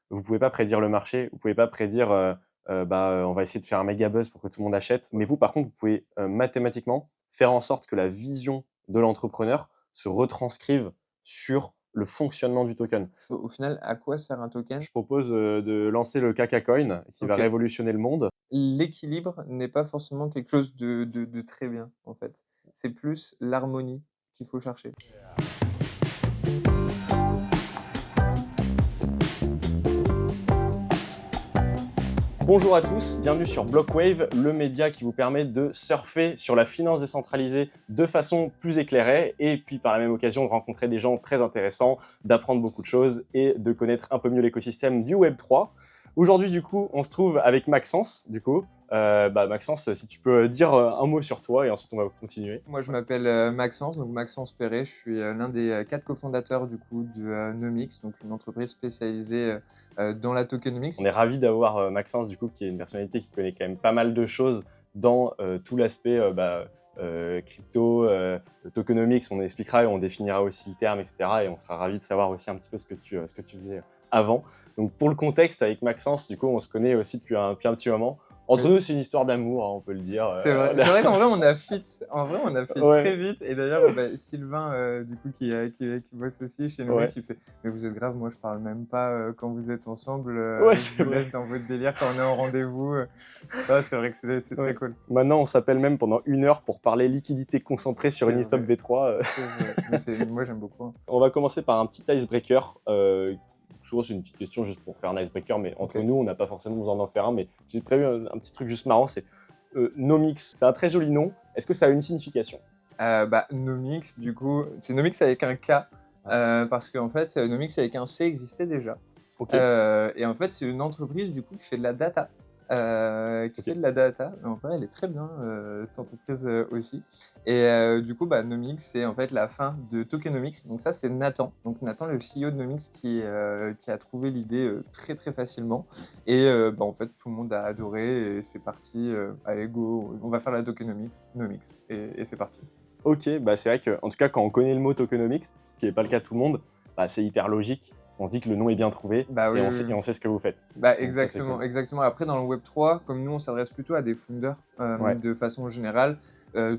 vous pouvez pas prédire le marché, vous pouvez pas prédire, on va essayer de faire un méga buzz pour que tout le monde achète. Mais vous, par contre, vous pouvez, mathématiquement faire en sorte que la vision de l'entrepreneur se retranscrive sur le fonctionnement du token. Au final, à quoi sert un token? Je propose, de lancer le Kaka Coin qui va OK. révolutionner le monde. L'équilibre n'est pas forcément quelque chose de très bien, en fait. C'est plus l'harmonie qu'il faut chercher. Bonjour à tous, bienvenue sur Blockwave, le média qui vous permet de surfer sur la finance décentralisée de façon plus éclairée et puis par la même occasion de rencontrer des gens très intéressants, d'apprendre beaucoup de choses et de connaître un peu mieux l'écosystème du Web3. Aujourd'hui, du coup, on se trouve avec Maxence, du coup. Maxence, si tu peux dire un mot sur toi et ensuite on va continuer. Moi, je m'appelle, Maxence, donc Maxence Perret. Je suis, l'un des, 4 cofondateurs du coup de, Nomix, donc une entreprise spécialisée, dans la tokenomics. On est ravis d'avoir Maxence, du coup, qui est une personnalité qui connaît quand même pas mal de choses dans tout l'aspect crypto, tokenomics. On expliquera et on définira aussi le terme, etc. Et on sera ravis de savoir aussi un petit peu ce que tu faisais avant. Donc, pour le contexte, avec Maxence, du coup, on se connaît aussi depuis un petit moment. Entre Oui. nous, c'est une histoire d'amour, hein, on peut le dire. C'est vrai qu'en vrai, on a fit. En vrai, on a fit Ouais, très vite et d'ailleurs, Sylvain, du coup, qui bosse aussi chez Nomix, ouais, il fait: «Mais vous êtes grave, moi je parle même pas, quand vous êtes ensemble, ouais, je c'est vous vrai. laisse dans votre délire quand on est en rendez-vous». Ouais, c'est vrai que c'est très Ouais. cool. Maintenant, on s'appelle même pendant 1 heure pour parler liquidité concentrée sur C'est Uniswap vrai, V3. c'est vrai. Mais moi j'aime beaucoup, hein. On va commencer par un petit icebreaker. Souvent, c'est une petite question juste pour faire un icebreaker, mais entre OK. nous, on n'a pas forcément besoin d'en faire un. Mais j'ai prévu un petit truc juste marrant, c'est Nomix. C'est un très joli nom. Est-ce que ça a une signification? Nomix, du coup, c'est Nomix avec un K, Ah, parce qu'en fait, Nomix avec un C existait déjà. ok, Et en fait, c'est une entreprise du coup qui fait de la data, qui ok. fait de la data. En vrai, elle est très bien, cette entreprise, aussi. Et du coup, Nomix, c'est en fait la fin de Tokenomics. Donc ça, c'est Nathan. Donc Nathan, le CEO de Nomix, qui a trouvé l'idée, très, très facilement. Et en fait, tout le monde a adoré et c'est parti, allez go, on va faire la Tokenomics, Nomix et c'est parti. Ok, bah c'est vrai que, en tout cas, quand on connaît le mot tokenomics, ce qui n'est pas le cas de tout le monde, bah, c'est hyper logique. On se dit que le nom est bien trouvé Oui, et oui, oui. on sait ce que vous faites. Donc ça, c'est Exactement, cool. exactement. Après, dans le Web3, comme nous, on s'adresse plutôt à des founders, Ouais, de façon générale.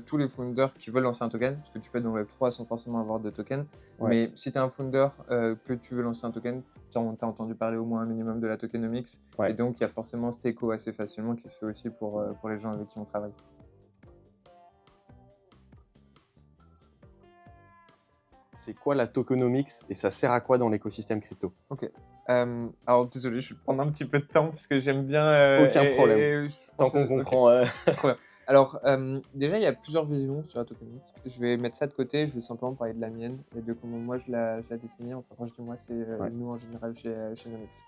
Tous les founders qui veulent lancer un token, parce que tu peux être dans le Web3 sans forcément avoir de token. ouais. Mais si tu es un founder, que tu veux lancer un token, tu as entendu parler au moins un minimum de la tokenomics. Et Ouais. donc, il y a forcément cet écho assez facilement qui se fait aussi pour les gens avec qui on travaille. C'est quoi la tokenomics et ça sert à quoi dans l'écosystème crypto? OK. Alors désolé, je vais prendre un petit peu de temps parce que j'aime bien, Aucun problème. je Tant pense, qu'on OK. comprend. Trop bien. Alors, déjà, il y a plusieurs visions sur la tokenomics. Je vais mettre ça de côté, je vais simplement parler de la mienne et de comment moi je la définis. Enfin, quand je dis moi, c'est, Ouais. nous en général chez Nomix.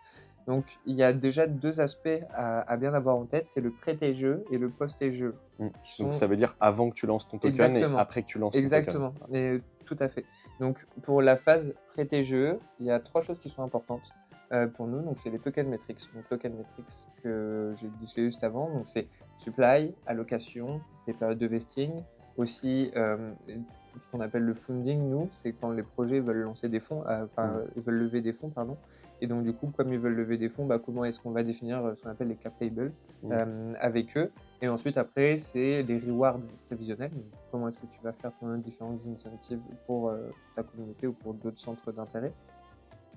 Donc, il y a déjà 2 aspects à bien avoir en tête, c'est le pré-jeu et le post-jeu, Mmh. qui Donc sont ça veut dire avant que tu lances ton token et exactement, après que tu lances ton token. exactement et tout à fait. Donc, pour la phase pré-jeu, il y a 3 choses qui sont importantes, pour nous. Donc, c'est les token metrics. Donc, token metrics que j'ai discuté juste avant, donc c'est supply, allocation, des périodes de vesting, aussi, ce qu'on appelle le funding, nous, c'est quand les projets veulent lancer des fonds, Mmh. ils veulent lever des fonds, pardon. Et donc du coup, comme ils veulent lever des fonds, comment est-ce qu'on va définir, ce qu'on appelle les cap tables, Mmh. avec eux. Et ensuite après, c'est les rewards prévisionnels. Donc, comment est-ce que tu vas faire ton différentes incentives pour, ta communauté ou pour d'autres centres d'intérêt.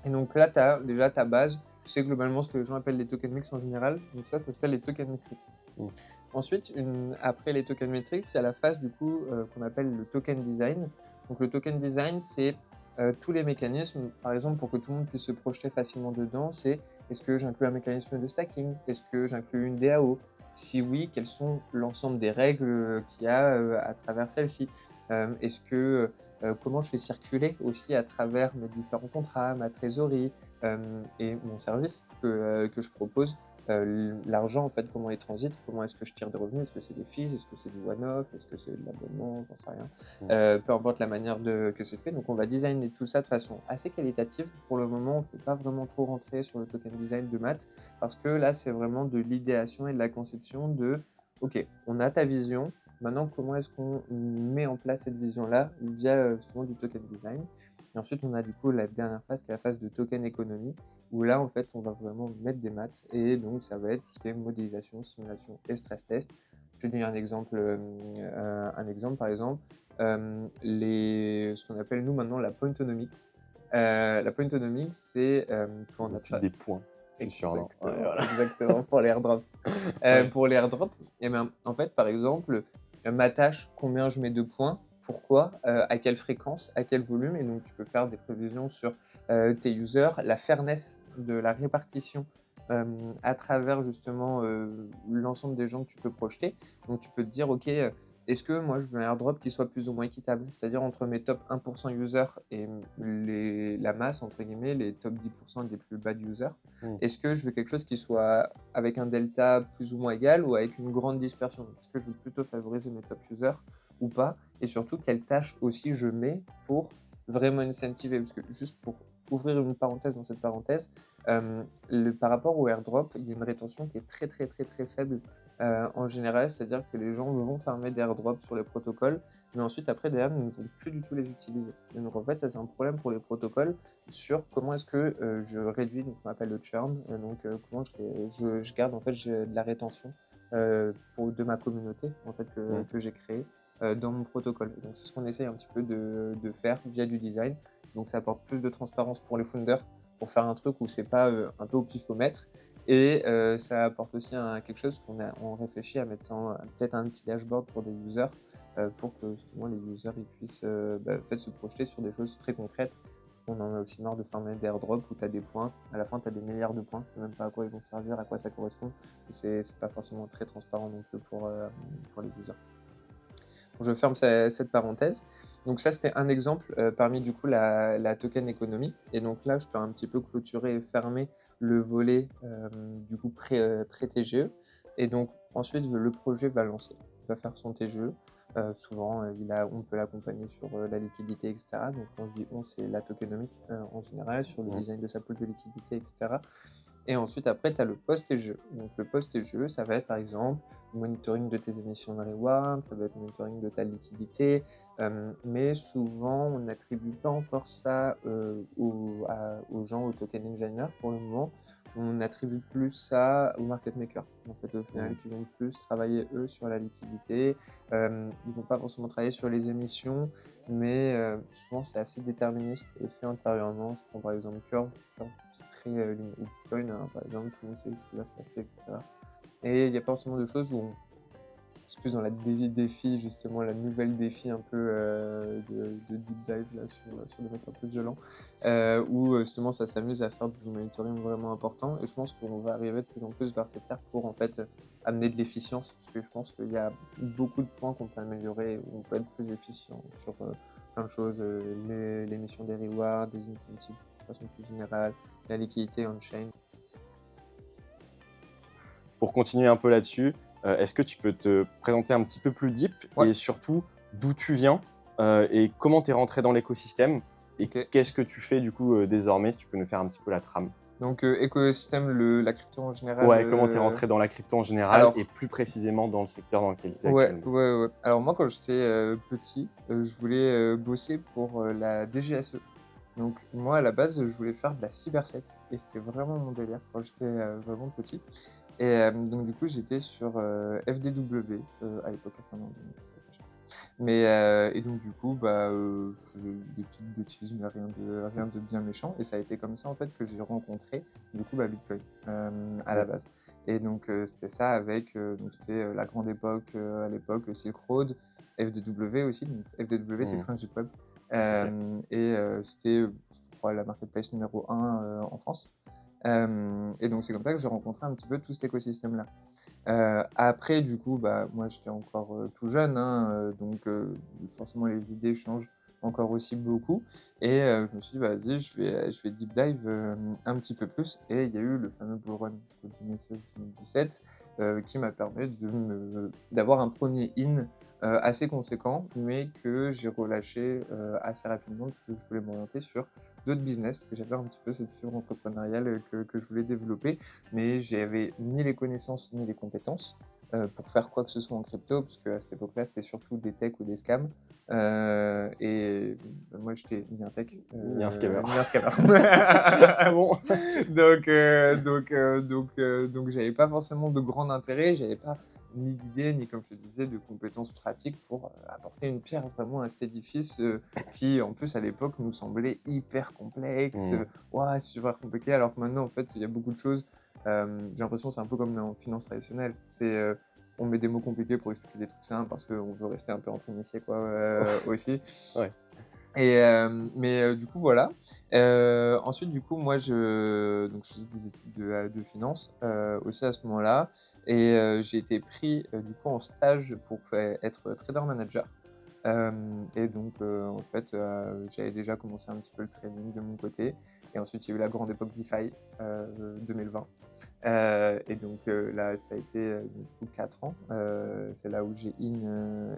Et donc là, tu as déjà ta base, c'est globalement ce que les gens appellent les token mix en général. Donc ça s'appelle les token metrics. Mmh. Ensuite, après les token metrics, il y a la phase du coup qu'on appelle le token design. Donc le token design, c'est tous les mécanismes, par exemple, pour que tout le monde puisse se projeter facilement dedans, c'est est-ce que j'inclus un mécanisme de stacking? Est-ce que j'inclus une DAO? Si oui, quelles sont l'ensemble des règles qu'il y a à travers celle-ci? Est-ce que comment je fais circuler aussi à travers mes différents contrats, ma trésorerie et mon service que je propose. L'argent, en fait, comment il transite, comment est-ce que je tire des revenus, est-ce que c'est des fees, est-ce que c'est du one-off, est-ce que c'est de l'abonnement, j'en sais rien. Mmh. Peu importe la manière que c'est fait. Donc, on va designer tout ça de façon assez qualitative. Pour le moment, on ne fait pas vraiment trop rentrer sur le token design de maths parce que là, c'est vraiment de l'idéation et de la conception de, OK, on a ta vision, maintenant, comment est-ce qu'on met en place cette vision-là via justement du token design. Et ensuite, on a du coup la dernière phase qui est la phase de token économie, où là, en fait, on va vraiment mettre des maths. Et donc, ça va être tout ce qui est modélisation, simulation et stress test. Je te dis un exemple par exemple, ce qu'on appelle nous maintenant la pointonomics. La pointonomics, c'est quand on a L'étude des points. C'est sûr, non? Ouais, exactement, voilà. exactement pour les airdrops. Ouais. Pour les airdrops, eh ben, en fait, par exemple, ma tâche, combien je mets de points, pourquoi, à quelle fréquence, à quel volume, et donc tu peux faire des prévisions sur tes users, la fairness de la répartition à travers justement l'ensemble des gens que tu peux projeter. Donc tu peux te dire, ok, est-ce que moi je veux un airdrop qui soit plus ou moins équitable, c'est-à-dire entre mes top 1% users et la masse, entre guillemets, les top 10% des plus bad users. Mm. Est-ce que je veux quelque chose qui soit avec un delta plus ou moins égal ou avec une grande dispersion? Est-ce que je veux plutôt favoriser mes top users ou pas? Et surtout, quelle tâche aussi je mets pour vraiment incentiver? Parce que juste pour ouvrir une parenthèse dans cette parenthèse, par rapport au airdrop, il y a une rétention qui est très très très très faible en général, c'est-à-dire que les gens vont farmer des airdrops sur les protocoles, mais ensuite après derrière ils ne vont plus du tout les utiliser. Et donc en fait ça c'est un problème pour les protocoles sur comment est-ce que je réduis, donc on appelle le churn, comment je garde en fait de la rétention de ma communauté en fait que j'ai créée dans mon protocole. Et donc c'est ce qu'on essaye un petit peu de faire via du design. Donc ça apporte plus de transparence pour les founders pour faire un truc où c'est pas un peu au pifomètre. Et ça apporte aussi quelque chose on réfléchit à mettre ça peut-être un petit dashboard pour des users pour que justement les users ils puissent en fait, se projeter sur des choses très concrètes. Parce qu'on en a aussi marre de farmer des airdrops où tu as des points. À la fin, tu as des milliards de points. Tu sais même pas à quoi ils vont servir, à quoi ça correspond. Et c'est pas forcément très transparent non plus pour les users. Je ferme cette parenthèse. Donc ça, c'était un exemple parmi du coup la token économie. Et donc là, je peux un petit peu clôturer et fermer le volet du coup pré-TGE. Et donc ensuite, le projet va lancer, va faire son TGE. Souvent, on peut l'accompagner sur la liquidité, etc. Donc quand je dis on, c'est la tokenomique en général, sur le design de sa pool de liquidité, etc. Et ensuite, après, tu as le post-TGE. Donc le post-TGE, ça va être par exemple monitoring de tes émissions de reward, ça va être monitoring de ta liquidité, mais souvent on n'attribue pas encore ça aux gens, aux token engineers pour le moment. On attribue plus ça aux market makers, en fait, au final, qui vont plus travailler eux sur la liquidité. Ils vont pas forcément travailler sur les émissions, mais souvent c'est assez déterministe et fait intérieurement. Je prends par exemple Curve c'est très ou Bitcoin, hein, par exemple, tout le monde sait ce qui va se passer, etc. Et il n'y a pas forcément de choses où c'est plus dans la défi, justement, la nouvelle défi un peu de deep dive là, sur des mecs un peu violents, où justement ça s'amuse à faire du monitoring vraiment important. Et je pense qu'on va arriver de plus en plus vers cette ère pour en fait amener de l'efficience, parce que je pense qu'il y a beaucoup de points qu'on peut améliorer, où on peut être plus efficient sur plein de choses, l'émission des rewards, des incentives de façon plus générale, la liquidité on-chain. Pour continuer un peu là-dessus, est-ce que tu peux te présenter un petit peu plus deep Ouais. et surtout d'où tu viens et comment tu es rentré dans l'écosystème et Ok. qu'est-ce que tu fais du coup désormais, si tu peux nous faire un petit peu la trame. Donc écosystème, la crypto en général. Ouais, comment tu es rentré dans la crypto en général Alors, et plus précisément dans le secteur dans lequel tu es ouais, actuellement. ouais, ouais. Alors moi, quand j'étais petit, je voulais bosser pour la DGSE. Donc moi, à la base, je voulais faire de la cybersec. Et c'était vraiment mon délire quand j'étais vraiment petit. Et donc du coup, j'étais sur FDW à l'époque, enfin non, 2017. Mais et donc du coup, je faisais des petites bêtises, mais rien de bien méchant. Et ça a été comme ça en fait que j'ai rencontré du coup Bitcoin à la base. Et donc c'était ça avec donc c'était la grande époque à l'époque Silk Road, FDW aussi. Donc FDW c'est Friendship Web. Et c'était je crois la marketplace numéro 1 en France. Et donc c'est comme ça que j'ai rencontré un petit peu tout cet écosystème-là. Après, du coup, moi j'étais encore tout jeune, hein, donc forcément les idées changent encore aussi beaucoup. Et je me suis dit, vas-y, je vais deep dive un petit peu plus. Et il y a eu le fameux Bull Run de 2016-2017 qui m'a permis d'avoir un premier in assez conséquent, mais que j'ai relâché assez rapidement parce que je voulais m'orienter sur d'autres business, parce que j'avais un petit peu cette fibre entrepreneuriale que je voulais développer, mais j'avais ni les connaissances ni les compétences. pour faire quoi que ce soit en crypto, parce qu'à cette époque-là, c'était surtout des techs ou des scams. Et moi, j'étais ni un tech, Ni un scammer. ni un scammer. Ah bon? Donc, j'avais pas forcément de grand intérêt, j'avais pas ni d'idées, ni comme je te disais, de compétences pratiques pour apporter une pierre vraiment à cet édifice qui, en plus, à l'époque, nous semblait hyper complexe, ouais, super compliqué, alors que maintenant, en fait, il y a beaucoup de choses. J'ai l'impression que c'est un peu comme en finance traditionnelle. On met des mots compliqués pour expliquer des trucs simples parce qu'on veut rester un peu entre initiés, quoi, aussi. Ouais. Mais du coup, voilà. Ensuite, du coup, moi, je faisais des études de finance aussi à ce moment-là. Et j'ai été pris du coup en stage pour être trader manager. Et donc, en fait, j'avais déjà commencé un petit peu le trading de mon côté. Et ensuite, il y a eu la grande époque DeFi 2020. Et donc là, ça a été du coup 4 ans. C'est là où j'ai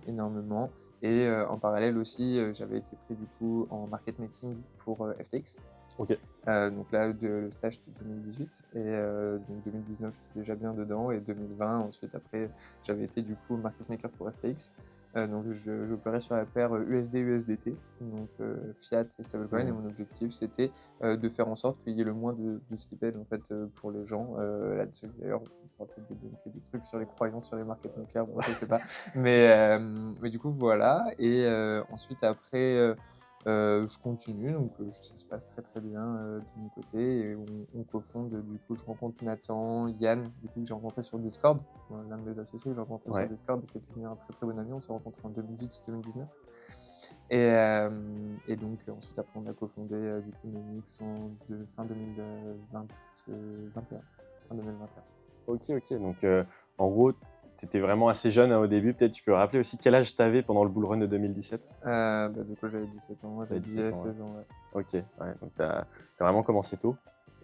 énormément. Et en parallèle aussi, j'avais été pris du coup en market making pour FTX. Ok. Donc là, le stage c'était 2018 et donc 2019 j'étais déjà bien dedans et 2020 ensuite après j'avais été du coup market maker pour FTX. Donc j'opérais sur la paire USD-USDT, donc fiat et stablecoin, et mon objectif c'était de faire en sorte qu'il y ait le moins de slippage en fait pour les gens là-dessus. D'ailleurs, on pourra peut-être débunker des trucs sur les croyances sur les market makers, bon, je sais pas. Mais du coup voilà, et ensuite après je continue, donc ça se passe très très bien de mon côté, et on cofonde, du coup je rencontre Nathan, Yann, du coup que j'ai rencontré sur Discord, l'un de mes associés que j'ai rencontré sur Discord, qui est devenu un très très bon ami, on s'est rencontré en 2018-2019. Et donc ensuite après on a cofondé du coup Nomix fin 2021. Fin 2021. Ok, donc en gros, tu étais vraiment assez jeune au début. Peut-être tu peux rappeler aussi quel âge tu avais pendant le bull run de 2017? Du coup j'avais 17 ans, j'avais 16 ans. Ouais. Ok, donc tu as vraiment commencé tôt.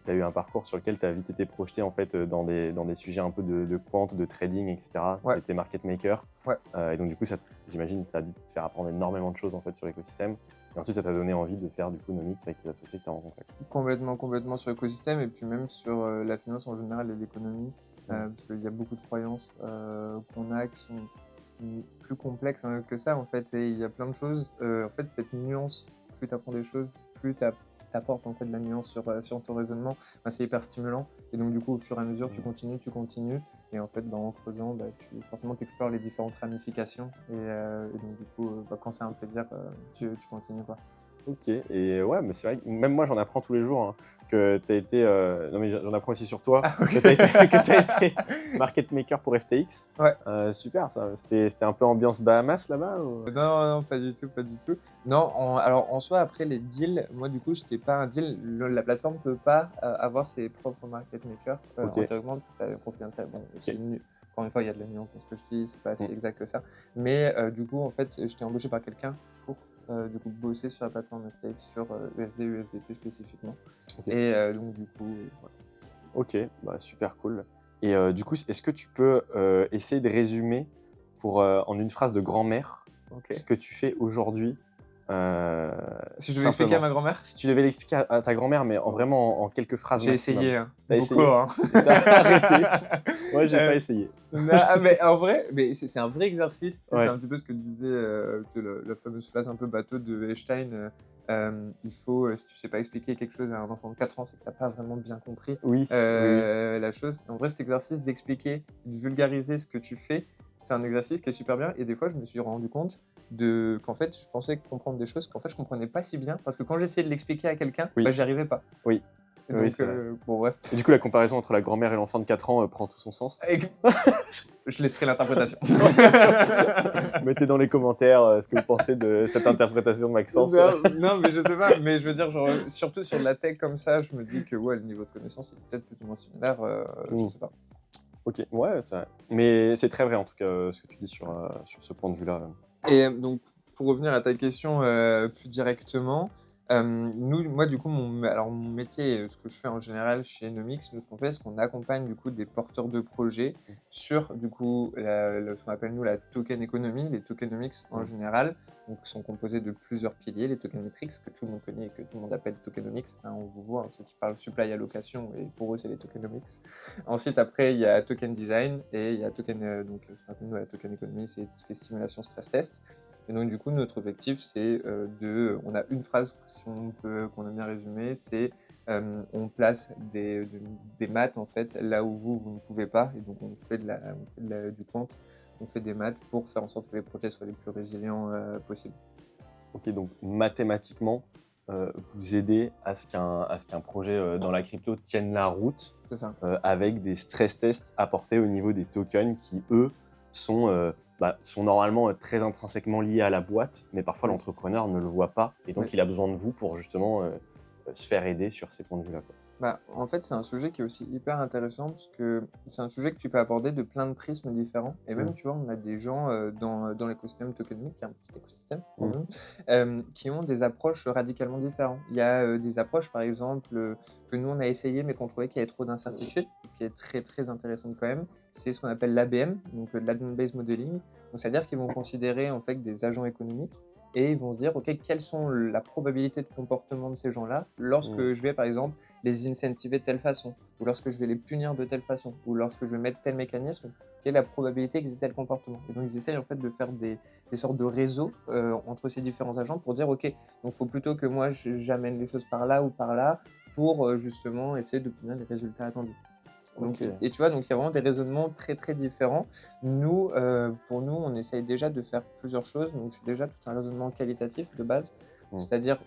Tu as eu un parcours sur lequel tu as vite été projeté en fait, dans des sujets un peu de quant, de trading, etc. Ouais. Tu étais market maker. Ouais. Et donc du coup, j'imagine que ça a dû te faire apprendre énormément de choses en fait, sur l'écosystème. Et ensuite, ça t'a donné envie de faire du coup Nomix avec tes associés que tu as rencontrés. Complètement sur l'écosystème et puis même sur la finance en général et l'économie. Parce qu'il y a beaucoup de croyances qu'on a qui sont plus complexes que ça en fait, et il y a plein de choses. En fait, cette nuance, plus tu apprends des choses, plus tu apportes en fait de la nuance sur ton raisonnement, c'est hyper stimulant. Et donc du coup, au fur et à mesure, tu continues, et en fait, en creusant, forcément, tu explores les différentes ramifications, et donc du coup, quand c'est un plaisir, tu continues, quoi. Ok, et ouais, mais c'est vrai que même moi j'en apprends tous les jours, hein, que tu as été. Non, mais j'en apprends aussi sur toi, que tu as été market maker pour FTX. Ouais. Super, ça. C'était un peu ambiance Bahamas là-bas ou... Non, pas du tout. Non, alors en soi, après les deals, moi du coup, j'étais pas un deal. La plateforme peut pas avoir ses propres market makers. Ok. Théoriquement, tu as confidentiel. Bon, c'est encore une fois, il y a de la nuance dans ce que je dis, c'est pas si exact que ça. Mais du coup, en fait, j'étais embauché par quelqu'un pour du coup bosser sur la plateforme FTX sur USD-USDT spécifiquement. Okay. Et donc du coup, voilà. Ok, super cool. Et du coup, est-ce que tu peux essayer de résumer en une phrase de grand-mère ce que tu fais aujourd'hui? Si je devais expliquer à ma grand-mère? Si tu devais l'expliquer à ta grand-mère, mais vraiment en quelques phrases. J'ai essayé, T'as beaucoup, essayé. T'as arrêté. Moi, j'ai pas essayé. Mais en vrai, c'est un vrai exercice. Ouais. C'est un petit peu ce que disait la fameuse phrase un peu bateau de Einstein. Il faut, si tu sais pas expliquer quelque chose à un enfant de 4 ans, c'est que tu n'as pas vraiment bien compris la chose. En vrai, cet exercice d'expliquer, de vulgariser ce que tu fais, c'est un exercice qui est super bien. Et des fois, je me suis rendu compte qu'en fait, je pensais comprendre des choses qu'en fait, je comprenais pas si bien. Parce que quand j'essayais de l'expliquer à quelqu'un, j'y arrivais pas. Oui. Et donc, bon, bref. Et du coup, la comparaison entre la grand-mère et l'enfant de 4 ans prend tout son sens. Je laisserai l'interprétation. Mettez dans les commentaires ce que vous pensez de cette interprétation de Maxence. Non, mais je sais pas. Mais je veux dire, genre, surtout sur de la tech comme ça, je me dis que le niveau de connaissance est peut-être plus ou moins similaire. Je sais pas. Ok, ouais, c'est vrai. Mais c'est très vrai en tout cas ce que tu dis sur ce point de vue-là. Et donc, pour revenir à ta question plus directement, Moi, du coup, mon métier, ce que je fais en général chez Nomix, nous, ce qu'on fait, c'est qu'on accompagne du coup des porteurs de projets sur du coup ce qu'on appelle nous la token economy, les tokenomics en général, donc qui sont composés de plusieurs piliers, les token metrics que tout le monde connaît et que tout le monde appelle tokenomics. Hein, on vous voit, hein, ceux qui parlent supply allocation et pour eux c'est les tokenomics. Ensuite, après, il y a token design et il y a token donc ce qu'on appelle nous la token economy, c'est tout ce qui est simulation stress test. Et donc, du coup, notre objectif, c'est on a une phrase, si qu'on aime bien résumer, c'est on place des maths, en fait, là où vous ne pouvez pas. Et donc, on fait du quant, on fait des maths pour faire en sorte que les projets soient les plus résilients possibles. Ok, donc mathématiquement, vous aidez à ce qu'un projet dans la crypto tienne la route C'est ça. avec des stress tests apportés au niveau des tokens qui, eux, sont normalement très intrinsèquement liés à la boîte, mais parfois Oui. l'entrepreneur ne le voit pas et donc Oui. il a besoin de vous pour justement se faire aider sur ces points de vue-là, quoi. En fait, c'est un sujet qui est aussi hyper intéressant parce que c'est un sujet que tu peux aborder de plein de prismes différents. Et même, tu vois, on a des gens dans l'écosystème tokenomique, qui est un petit écosystème quand même, qui ont des approches radicalement différentes. Il y a des approches, par exemple, que nous, on a essayé, mais qu'on trouvait qu'il y avait trop d'incertitudes, qui est très, très intéressante quand même. C'est ce qu'on appelle l'ABM, donc l'Admin-Based Modeling. Donc, c'est-à-dire qu'ils vont considérer en fait des agents économiques et ils vont se dire, OK, quelles sont la probabilité de comportement de ces gens-là lorsque je vais, par exemple, les incentiver de telle façon, ou lorsque je vais les punir de telle façon, ou lorsque je vais mettre tel mécanisme, quelle est la probabilité qu'ils aient tel comportement. Et donc, ils essayent en fait de faire des sortes de réseaux entre ces différents agents pour dire, OK, donc il faut plutôt que moi, j'amène les choses par là ou par là pour justement essayer d'obtenir les résultats attendus. Donc, Ok. et tu vois, donc il y a vraiment des raisonnements très très différents. Nous, pour nous, on essaye déjà de faire plusieurs choses. Donc c'est déjà tout un raisonnement qualitatif de base. C'est-à-dire,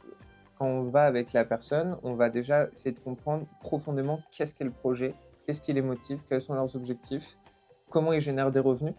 quand on va avec la personne, on va déjà essayer de comprendre profondément qu'est-ce qu'est le projet, qu'est-ce qui les motive, quels sont leurs objectifs, comment ils génèrent des revenus.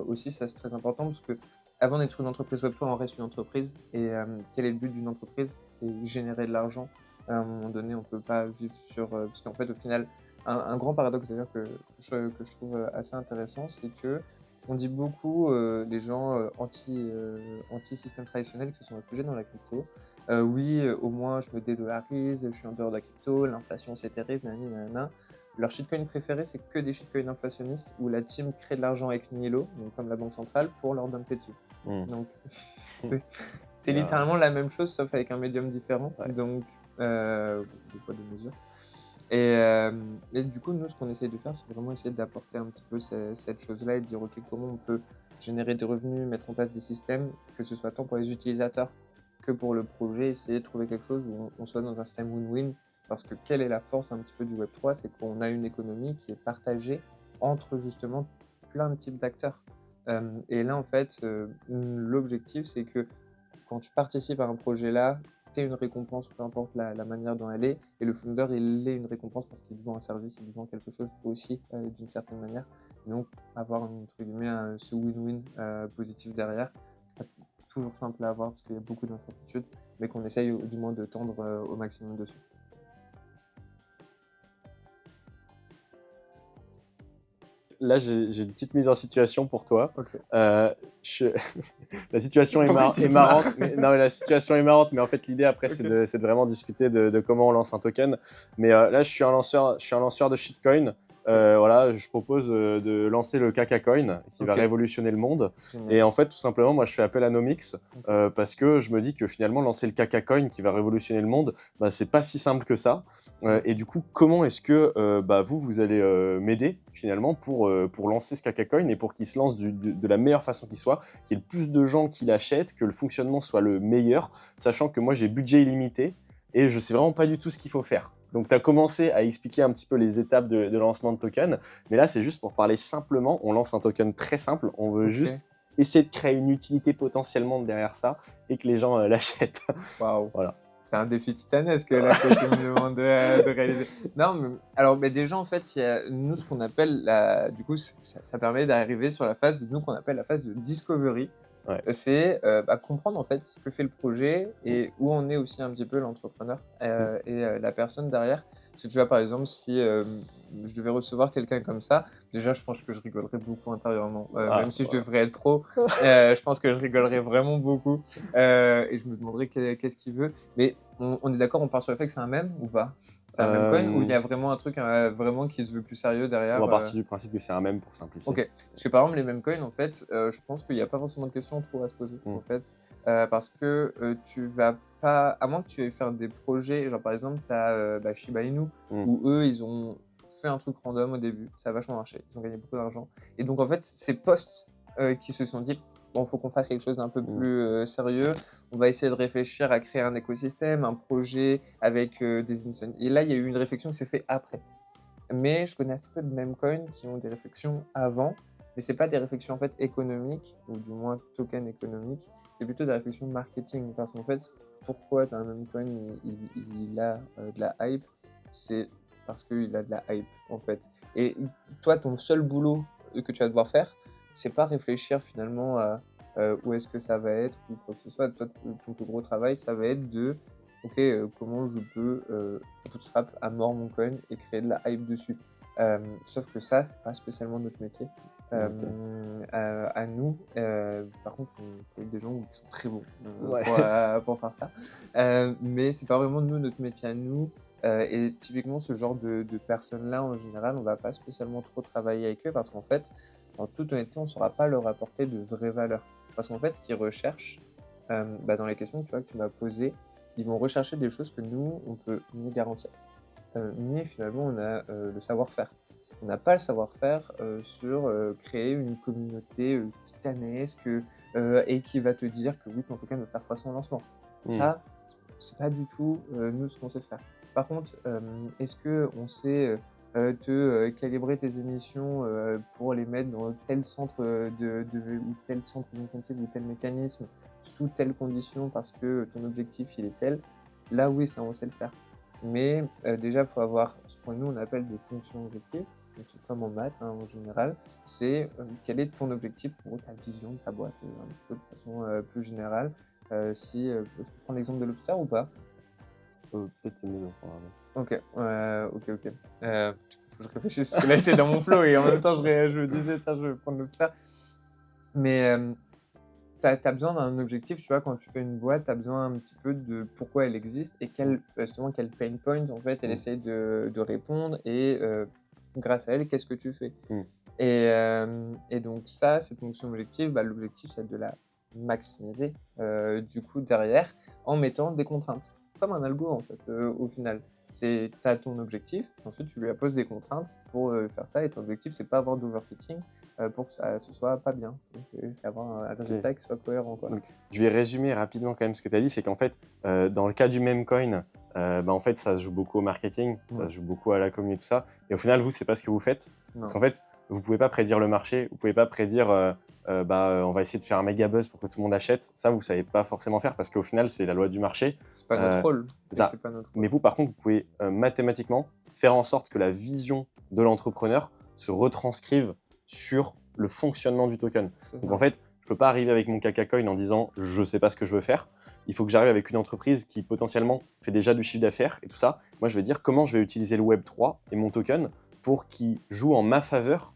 Aussi, ça c'est très important parce que avant d'être une entreprise Web3, on reste une entreprise. Et quel est le but d'une entreprise? C'est générer de l'argent. À un moment donné, on ne peut pas vivre sur... parce qu'en fait, au final, un grand paradoxe d'ailleurs que je trouve assez intéressant, c'est que on dit beaucoup, les gens anti-système traditionnel qui se sont réfugiés dans la crypto. Oui, au moins je me dédollarise, je suis en dehors de la crypto, l'inflation c'est terrible, nanani, nanana. Leur shitcoin préféré, c'est que des shitcoins inflationnistes où la team crée de l'argent ex nihilo, donc comme la banque centrale, pour leur dumper dessus. Donc c'est littéralement la même chose sauf avec un médium différent. Ouais. Donc, de poids de mesure. Et du coup, nous, ce qu'on essaye de faire, c'est vraiment essayer d'apporter un petit peu cette chose-là et de dire, OK, comment on peut générer des revenus, mettre en place des systèmes, que ce soit tant pour les utilisateurs que pour le projet, essayer de trouver quelque chose où on soit dans un système win-win. Parce que quelle est la force un petit peu du Web3? C'est qu'on a une économie qui est partagée entre justement plein de types d'acteurs. Et là, en fait, l'objectif, c'est que quand tu participes à un projet là, tu aies une récompense, peu importe la manière dont elle est, et le founder, il ait une récompense parce qu'il te vend un service, il te vend quelque chose aussi d'une certaine manière. Et donc, avoir entre guillemets, ce win-win positif derrière, pas toujours simple à avoir parce qu'il y a beaucoup d'incertitudes, mais qu'on essaye du moins de tendre au maximum dessus. Là, j'ai une petite mise en situation pour toi. Ok. La situation est marrante. Non, la situation est marrante, mais en fait, l'idée après, c'est de vraiment discuter de comment on lance un token. Mais là, je suis un lanceur de shitcoin. Voilà, je propose de lancer le KakaCoin qui va révolutionner le monde. Génial. Et en fait, tout simplement, moi, je fais appel à Nomix parce que je me dis que finalement, lancer le KakaCoin qui va révolutionner le monde, c'est pas si simple que ça. Et du coup, comment est-ce que vous allez m'aider finalement pour lancer ce KakaCoin et pour qu'il se lance de la meilleure façon qu'il soit, qu'il y ait le plus de gens qui l'achètent, que le fonctionnement soit le meilleur, sachant que moi, j'ai budget illimité et je sais vraiment pas du tout ce qu'il faut faire. Donc, tu as commencé à expliquer un petit peu les étapes de lancement de token, mais là, c'est juste pour parler simplement. On lance un token très simple. On veut juste essayer de créer une utilité potentiellement derrière ça et que les gens l'achètent. Waouh. Voilà. C'est un défi titanesque là que tu me demandes de réaliser. Non, mais déjà en fait, il y a nous ce qu'on appelle du coup, ça permet d'arriver sur la phase qu'on appelle la phase de discovery. Ouais. C'est comprendre en fait ce que fait le projet et où en est aussi un petit peu l'entrepreneur et la personne derrière. Parce que tu vois par exemple si je devais recevoir quelqu'un comme ça, déjà, je pense que je rigolerais beaucoup intérieurement. Même si je ouais. devrais être pro, je pense que je rigolerais vraiment beaucoup. Et je me demanderais qu'est-ce qu'il veut. Mais on est d'accord, on part sur le fait que c'est un mème ou pas? C'est un meme coin ou il y a vraiment un truc vraiment qui se veut plus sérieux On va derrière? partir du principe que c'est un mème pour simplifier. Ok, parce que par exemple les meme coins, en fait, je pense qu'il n'y a pas forcément de questions trop à se poser, en fait, parce que tu vas pas, à moins que tu veuilles faire des projets, genre par exemple, tu as Shiba Inu, où eux, ils ont fait un truc random au début, ça a vachement marché, ils ont gagné beaucoup d'argent. Et donc en fait, ces posts qui se sont dit, bon, il faut qu'on fasse quelque chose d'un peu plus sérieux, on va essayer de réfléchir à créer un écosystème, un projet avec des initiatives. Et là, il y a eu une réflexion qui s'est faite après. Mais je connais assez peu de meme coins qui ont des réflexions avant, mais c'est pas des réflexions en fait économiques, ou du moins token économiques, c'est plutôt des réflexions marketing. Parce qu'en fait, pourquoi un meme coin il a de la hype? C'est parce qu'il a de la hype en fait. Et toi, ton seul boulot que tu vas devoir faire, c'est pas réfléchir finalement à où est-ce que ça va être ou quoi que ce soit. Toi, ton plus gros travail, ça va être de ok, comment je peux bootstrap à mort mon coin et créer de la hype dessus. Sauf que ça, c'est pas spécialement notre métier. À nous, par contre, on connaît des gens qui sont très bons Ouais. pour faire ça. Mais c'est pas vraiment nous, notre métier à nous. Et typiquement, ce genre de personnes-là, en général, on va pas spécialement trop travailler avec eux parce qu'en fait, en toute honnêteté, on ne saura pas leur apporter de vraies valeurs. Parce qu'en fait, ce qu'ils recherchent, dans les questions que tu m'as posées, ils vont rechercher des choses que nous, on peut ni garantir, ni finalement on a le savoir-faire. On n'a pas le savoir-faire sur créer une communauté titanesque et qui va te dire que oui, ton token va faire fois son lancement. Ça, c'est pas du tout nous ce qu'on sait faire. Par contre, est-ce qu'on sait te calibrer tes émissions pour les mettre dans tel centre ou tel centre d'initiative ou tel mécanisme sous telle condition parce que ton objectif il est tel, là oui, ça on sait le faire. Mais déjà, il faut avoir ce que nous on appelle des fonctions objectives. Donc, c'est comme en maths hein, en général, c'est quel est ton objectif pour ta vision de ta boîte, un peu de façon plus générale. Je peux prendre l'exemple de l'hôpital ou pas? Peut-être c'est mieux d'en prendre un autre. Ok. Faut que je réfléchisse parce que là j'étais dans mon flow et en même temps je me disais tiens je vais prendre l'hôpital. Mais tu as besoin d'un objectif, tu vois, quand tu fais une boîte, tu as besoin un petit peu de pourquoi elle existe et justement quel pain point en fait elle essaye de répondre et grâce à elle qu'est-ce que tu fais. Et donc ça, cette fonction objective, l'objectif c'est de la maximiser du coup derrière en mettant des contraintes. Comme un algo en fait au final. Tu as ton objectif, ensuite tu lui apposes des contraintes pour faire ça et ton objectif c'est pas avoir d'overfitting pour que ce soit pas bien. C'est avoir un résultat qui soit cohérent. Quoi. Donc, je vais résumer rapidement quand même ce que tu as dit, c'est qu'en fait, dans le cas du meme coin, en fait, ça se joue beaucoup au marketing, ça se joue beaucoup à la commu et tout ça. Et au final, vous, c'est pas ce que vous faites. Non. Parce qu'en fait, vous pouvez pas prédire le marché, vous pouvez pas prédire, on va essayer de faire un méga buzz pour que tout le monde achète. Ça, vous savez pas forcément faire parce qu'au final, c'est la loi du marché. C'est pas notre rôle. C'est pas notre rôle. Mais vous, par contre, vous pouvez mathématiquement faire en sorte que la vision de l'entrepreneur se retranscrive sur le fonctionnement du token. Donc en fait, je ne peux pas arriver avec mon caca-coin en disant « je ne sais pas ce que je veux faire ». Il faut que j'arrive avec une entreprise qui potentiellement fait déjà du chiffre d'affaires et tout ça. Moi, je vais dire comment je vais utiliser le Web3 et mon token pour qu'il joue en ma faveur,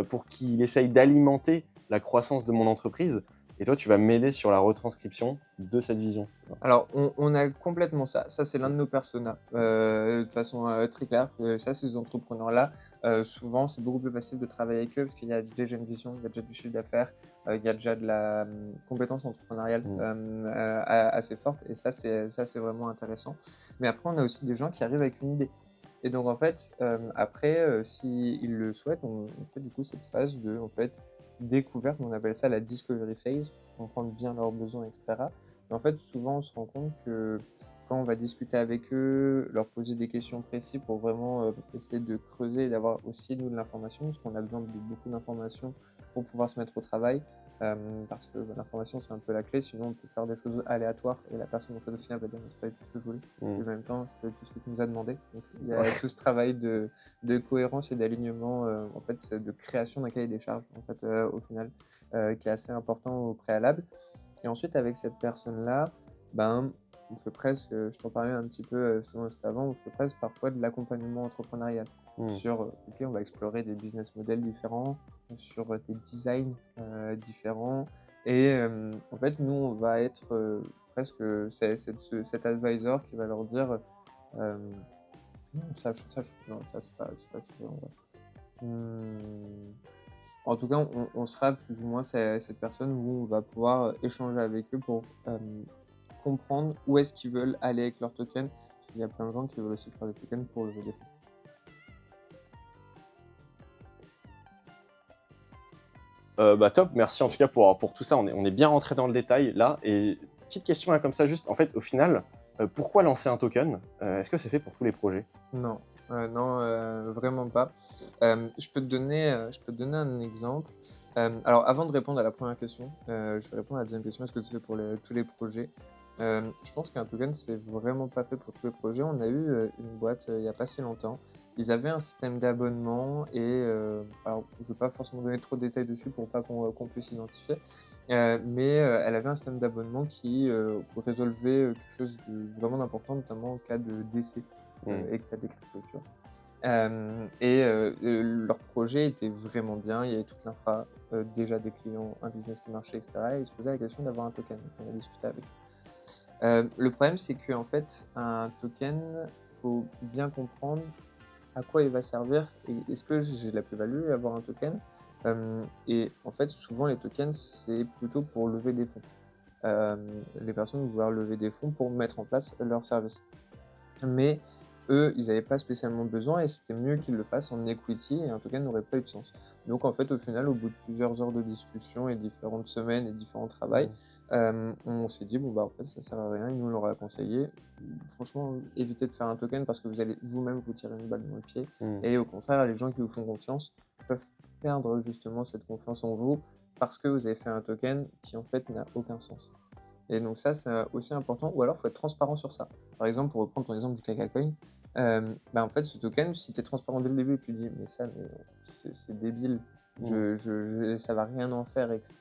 pour qu'il essaye d'alimenter la croissance de mon entreprise. Et toi, tu vas m'aider sur la retranscription de cette vision. Alors, on a complètement ça. Ça, c'est l'un de nos personas. De façon très claire, ça, ces entrepreneurs-là, souvent, c'est beaucoup plus facile de travailler avec eux parce qu'il y a déjà une vision, il y a déjà du chiffre d'affaires, il y a déjà de la compétence entrepreneuriale assez forte. Et ça, c'est vraiment intéressant. Mais après, on a aussi des gens qui arrivent avec une idée. Et donc, en fait, après, s'ils le souhaitent, on fait du coup cette phase de découverte, on appelle ça la discovery phase, pour comprendre bien leurs besoins, etc. Mais en fait, souvent, on se rend compte que quand on va discuter avec eux, leur poser des questions précises pour vraiment essayer de creuser et d'avoir aussi, nous, de l'information, parce qu'on a besoin de beaucoup d'informations pour pouvoir se mettre au travail, parce que l'information, c'est un peu la clé, sinon on peut faire des choses aléatoires et la personne, en fait, au final, va dire « c'est pas du tout ce que je voulais ». Et en même temps, c'est pas du tout ce que tu nous as demandé. Donc, il y a tout ce travail de cohérence et d'alignement, en fait, de création d'un cahier des charges, en fait, au final, qui est assez important au préalable. Et ensuite, avec cette personne-là, on fait presque, je t'en parlais un petit peu avant, on fait presque parfois de l'accompagnement entrepreneurial. sur, OK, on va explorer des business models différents, sur des designs différents. Et en fait, nous, on va être presque cet advisor qui va leur dire non, non, ça c'est pas super, en vrai. En tout cas, on sera plus ou moins cette personne où on va pouvoir échanger avec eux pour comprendre où est-ce qu'ils veulent aller avec leurs tokens. Il y a plein de gens qui veulent aussi faire des tokens pour lever des fonds. Bah top, merci en tout cas pour tout ça. On est bien rentré dans le détail là. Et petite question là, comme ça, juste en fait, au final, pourquoi lancer un token? Est-ce que c'est fait pour tous les projets? Non, non, vraiment pas. Je peux te donner un exemple. Alors, avant de répondre à la première question, je vais répondre à la deuxième question. Est-ce que c'est fait pour tous les projets? Je pense qu'un token, c'est vraiment pas fait pour tous les projets. On a eu une boîte il n'y a pas si longtemps. Ils avaient un système d'abonnement et alors je ne vais pas forcément donner trop de détails dessus pour pas qu'on puisse identifier, mais elle avait un système d'abonnement qui résolvait quelque chose de vraiment important, notamment en cas de décès et que tu as des cryptocurrencies. Leur projet était vraiment bien, il y avait toute l'infra, déjà des clients, un business qui marchait, etc. Et ils se posaient la question d'avoir un token. Donc on a discuté avec eux. Le problème, c'est qu'en fait, un token, il faut bien comprendre à quoi il va servir et est-ce que j'ai de la plus-value à avoir un token. Et en fait, souvent, les tokens, c'est plutôt pour lever des fonds. Les personnes vont vouloir lever des fonds pour mettre en place leur service. Mais eux, ils n'avaient pas spécialement besoin et c'était mieux qu'ils le fassent en equity et un token n'aurait pas eu de sens. Donc en fait, au final, au bout de plusieurs heures de discussion et différentes semaines et différents travails, on s'est dit, bon, bah en fait, ça sert à rien, ils nous l'auraient conseillé. Franchement, évitez de faire un token parce que vous allez vous-même vous tirer une balle dans le pied. Et au contraire, les gens qui vous font confiance peuvent perdre justement cette confiance en vous parce que vous avez fait un token qui en fait n'a aucun sens. Et donc ça, c'est aussi important. Ou alors, il faut être transparent sur ça. Par exemple, pour reprendre ton exemple du KakaCoin, bah, en fait, ce token, si tu es transparent dès le début, tu dis, mais ça, c'est débile, ça va rien en faire, etc.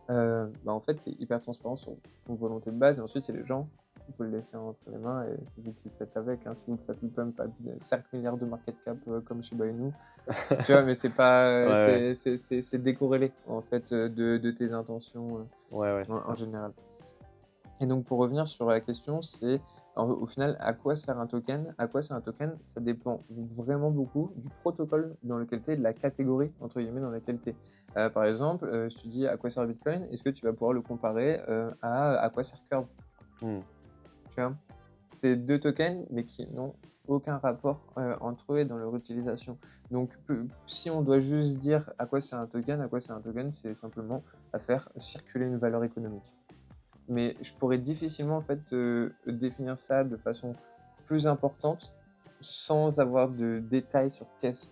Bah, en fait, tu es hyper transparent sur ton volonté de base. Et ensuite, il y a les gens, il faut le laisser entre les mains et c'est vous qui le faites avec. Hein. Si vous le faites le pump à 5 milliards de market cap comme Shiba Inu, tu vois, mais c'est pas, Ouais, c'est décorrélé, en fait, de tes intentions ouais, c'est en ça. général. Et donc, pour revenir sur la question, c'est au final, à quoi sert un token? À quoi sert un token? Ça dépend vraiment beaucoup du protocole dans lequel tu es, de la catégorie, entre guillemets, dans laquelle tu es. Par exemple, si tu dis à quoi sert Bitcoin, est-ce que tu vas pouvoir le comparer à quoi sert Curve? Mm. Tu vois? C'est deux tokens, mais qui n'ont aucun rapport entre eux et dans leur utilisation. Donc, si on doit juste dire à quoi sert un token, c'est simplement à faire circuler une valeur économique. Mais je pourrais difficilement en fait définir ça de façon plus importante sans avoir de détails sur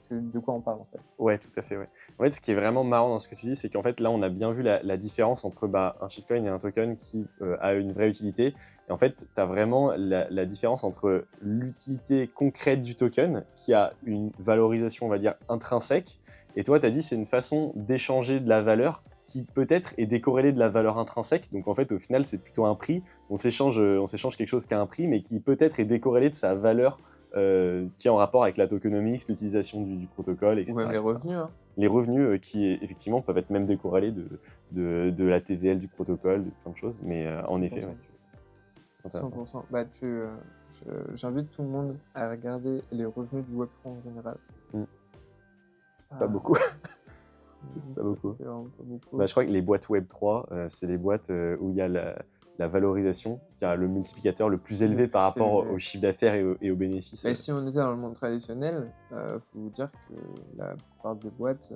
de quoi on parle en fait. Ouais, tout à fait, ouais. En fait, ce qui est vraiment marrant dans ce que tu dis, c'est qu'en fait, là, on a bien vu la différence entre un shitcoin et un token qui a une vraie utilité. Et en fait, tu as vraiment la différence entre l'utilité concrète du token, qui a une valorisation, on va dire, intrinsèque. Et toi, tu as dit, c'est une façon d'échanger de la valeur qui peut-être est décorrélée de la valeur intrinsèque. Donc, en fait, au final, c'est plutôt un prix. On s'échange quelque chose qui a un prix, mais qui peut-être est décorrélé de sa valeur qui est en rapport avec la tokenomics, l'utilisation du protocole, Ou etc. même les etc. revenus, hein. Les revenus qui, effectivement, peuvent être même décorrélés de la TVL du protocole, de plein de choses. Mais en 100%. effet, ouais, c'est intéressant. 100%. Bah, j'invite tout le monde à regarder les revenus du Web3 en général. Mm. C'est pas Ah, beaucoup. C'est pas beaucoup. c'est vraiment pas beaucoup. Bah, je crois que les boîtes Web3, c'est les boîtes où il y a la valorisation, c'est-à-dire le multiplicateur le plus élevé par plus rapport élevé. au chiffre d'affaires et aux bénéfices. Mais si on était dans le monde traditionnel, faut vous dire que la plupart des boîtes,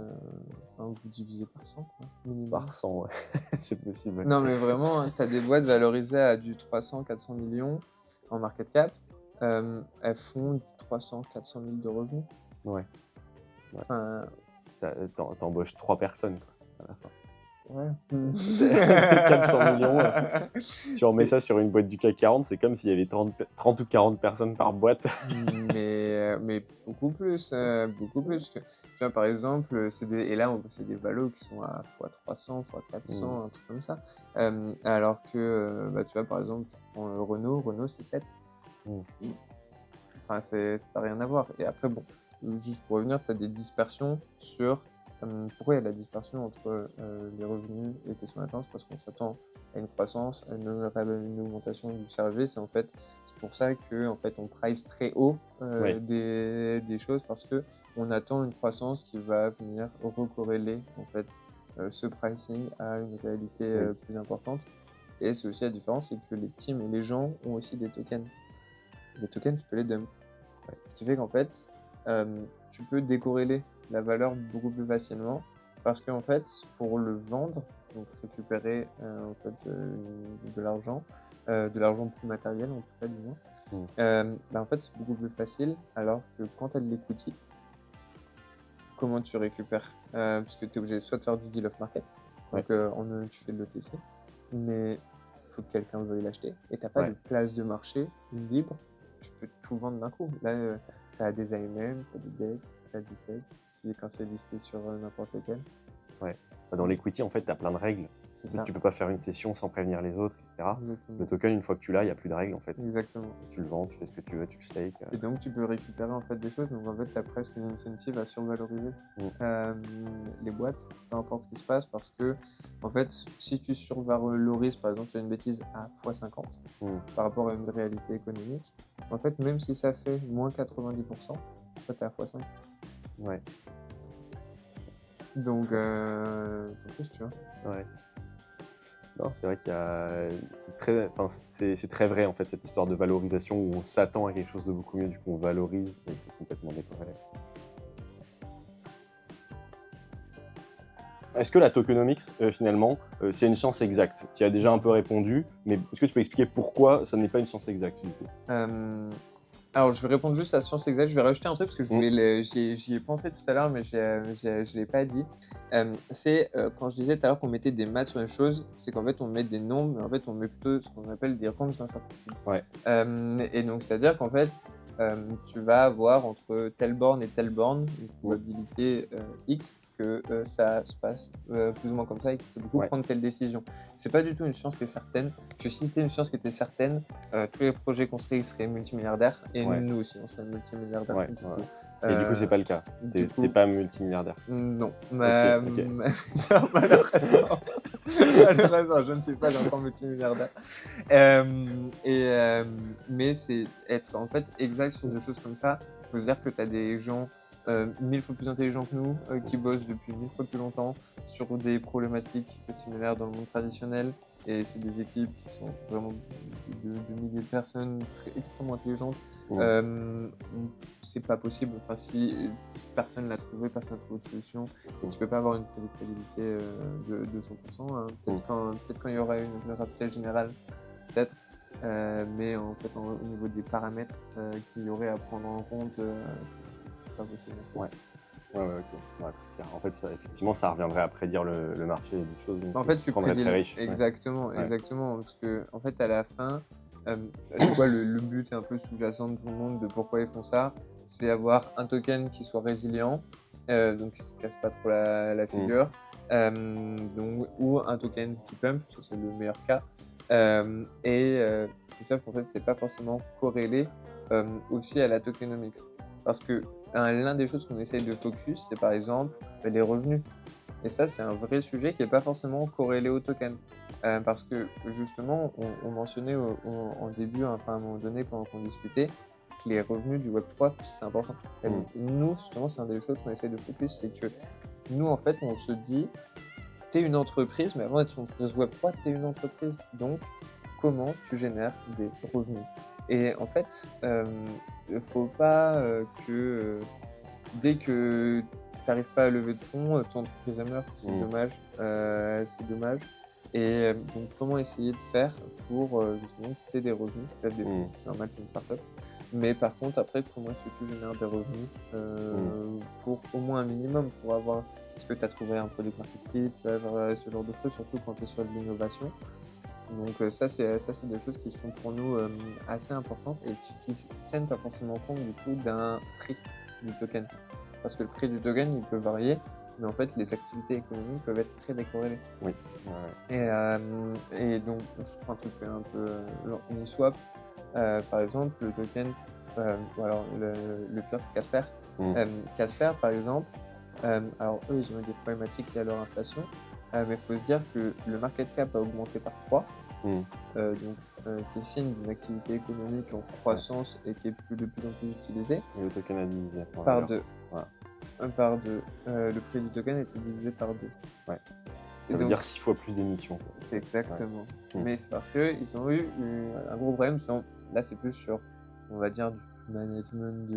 vous divisez par 100, quoi, minimum. Par 100, ouais. C'est possible. Non, mais vraiment, hein, tu as des boîtes valorisées à du 300-400 millions en market cap. Elles font du 300-400 000 de revenus. Ouais. Enfin, T'embauches 3 personnes, quoi, à la fin. ouais. 400 millions. Si on met ça sur une boîte du CAC 40, c'est comme s'il y avait 30 ou 40 personnes par boîte. Mais beaucoup plus. Beaucoup plus. Tu vois, par exemple, c'est des valos qui sont à x300, x400, un truc comme ça. Alors que, tu vois, par exemple, tu prends Renault c'est 7. Enfin, ça n'a rien à voir. Et après, bon, juste pour revenir, tu as des dispersions sur pourquoi il y a de la dispersion entre les revenus et les questions d'atteinte. Parce qu'on s'attend à une croissance, à une augmentation du service. En fait, c'est pour ça que en fait, on price très haut Oui. des choses parce que on attend une croissance qui va venir recorréler en fait ce pricing à une réalité Oui. plus importante. Et c'est aussi la différence, c'est que les teams et les gens ont aussi des tokens. Les tokens, tu peux les dump. Ce qui fait qu'en fait, tu peux décorréler la valeur beaucoup plus facilement parce qu'en fait, pour le vendre, donc récupérer en fait, de l'argent plus matériel en tout cas du moins, en fait, c'est beaucoup plus facile alors que quand tu as de l'equity, comment tu récupères parce que tu es obligé soit de faire du deal of market, donc tu fais de l'OTC, mais il faut que quelqu'un veuille l'acheter et tu n'as pas de place de marché libre. Tu peux tout vendre d'un coup. Là, tu as des AMM, tu as des dettes, tu as des sets, quand c'est listé sur n'importe lequel. Ouais. Dans l'equity, en fait, tu as plein de règles. C'est Donc, ça. tu peux pas faire une session sans prévenir les autres, etc. Exactement. Le token, une fois que tu l'as, il n'y a plus de règles, en fait. Exactement. Tu le vends, tu fais ce que tu veux, tu le stakes. Et donc, tu peux récupérer en fait des choses. Donc, en fait, tu as presque une incentive à survaloriser les boîtes, peu importe ce qui se passe, parce que, en fait, si tu survalorises, par exemple, sur une bêtise à x50 par rapport à une réalité économique, en fait, même si ça fait moins 90%, toi, tu es à x5. Ouais. Donc, t'en fiches, tu vois. Ouais. Non, c'est vrai qu'il y a... c'est très vrai, en fait, cette histoire de valorisation où on s'attend à quelque chose de beaucoup mieux, du coup on valorise, et c'est complètement décorrélé. Est-ce que la tokenomics, finalement, c'est une science exacte? Tu y as déjà un peu répondu, mais est-ce que tu peux expliquer pourquoi ça n'est pas une science exacte, du coup? Alors, je vais répondre juste à science exacte. Je vais rajouter un truc parce que j'y ai pensé tout à l'heure, mais je ne l'ai pas dit. Quand je disais tout à l'heure qu'on mettait des maths sur une chose, c'est qu'en fait, on met des nombres, mais en fait, on met plutôt ce qu'on appelle des ranges d'incertitude. Ouais. Et donc, c'est-à-dire qu'en fait, tu vas avoir entre telle borne et telle borne une probabilité X que ça se passe plus ou moins comme ça et qu'il faut du coup prendre telle décision. C'est pas du tout une science qui est certaine, parce que si c'était une science qui était certaine, tous les projets construits seraient multimilliardaires et nous aussi on serait multimilliardaires. Et du coup, c'est pas le cas. T'es pas multimilliardaire. Non. Ok. Non, malheureusement. Malheureusement, je ne suis pas encore multimilliardaire. Mais c'est être en fait exact sur des choses comme ça. Il faut se dire que tu as des gens 1000 fois plus intelligents que nous qui bossent depuis 1000 fois plus longtemps sur des problématiques similaires dans le monde traditionnel. Et c'est des équipes qui sont vraiment de milliers de personnes extrêmement intelligentes. C'est pas possible. Enfin, si personne l'a trouvé, personne n'a trouvé de solution, tu peux pas avoir une prédictabilité de 100%. Hein. Peut-être quand il y aura une intelligence artificielle générale, peut-être. Mais en fait, au niveau des paramètres qu'il y aurait à prendre en compte, c'est pas possible. Ouais, ok. Ouais, très clair. En fait, effectivement, ça reviendrait à prédire le marché des choses. En fait, tu rendrais très riche. Exactement, exactement. Parce que, en fait, à la fin, c'est quoi le but un peu sous-jacent de tout le monde de pourquoi ils font ça? C'est avoir un token qui soit résilient, donc qui ne se casse pas trop la figure, ou un token qui pump, ça c'est le meilleur cas. Sauf qu'en fait, c'est pas forcément corrélé aussi à la tokenomics. Parce que l'un des choses qu'on essaye de focus, c'est par exemple les revenus. Et ça, c'est un vrai sujet qui n'est pas forcément corrélé au token. Parce que justement, on mentionnait en début, enfin à un moment donné, quand on discutait, que les revenus du Web3, c'est important. Nous, justement, c'est une des choses qu'on essaie de focus, c'est que nous, en fait, on se dit, tu es une entreprise, mais avant d'être une entreprise Web3, tu es une entreprise. Donc, comment tu génères des revenus? Et en fait, il ne faut pas que dès que tu n'arrives pas à lever de fonds, ton entreprise meurt. C'est dommage. C'est dommage. Et donc, comment essayer de faire pour justement que tu aies des revenus, peut-être des fonds, c'est normal qu'une startup. Mais par contre, après, comment est-ce que tu génères des revenus pour au moins un minimum, pour avoir. Est-ce que tu as trouvé un produit market fit, ce genre de choses, surtout quand tu es sur de l'innovation. Donc ça, c'est des choses qui sont pour nous assez importantes et qui ne tiennent pas forcément compte du coup d'un prix du token. Parce que le prix du token, il peut varier, mais en fait, les activités économiques peuvent être très décorrélées. Oui. Et donc, je prends un truc un peu Uniswap, par exemple, le token, le pire, c'est Casper. Mm. Casper, par exemple, alors eux, ils ont eu des problématiques liées à leur inflation, mais il faut se dire que le market cap a augmenté par 3, Mm. qui est signe d'une activité économique en croissance et qui est de plus en plus utilisée, Et le token a divisé. par 2. Voilà. Par 2. Le prix du token a été divisé par 2. Ouais. Et Ça veut donc, dire 6 fois plus d'émissions. c'est exactement. Ouais. Mais c'est parce qu'ils ont eu un gros problème. Là, c'est plus sur, on va dire, du management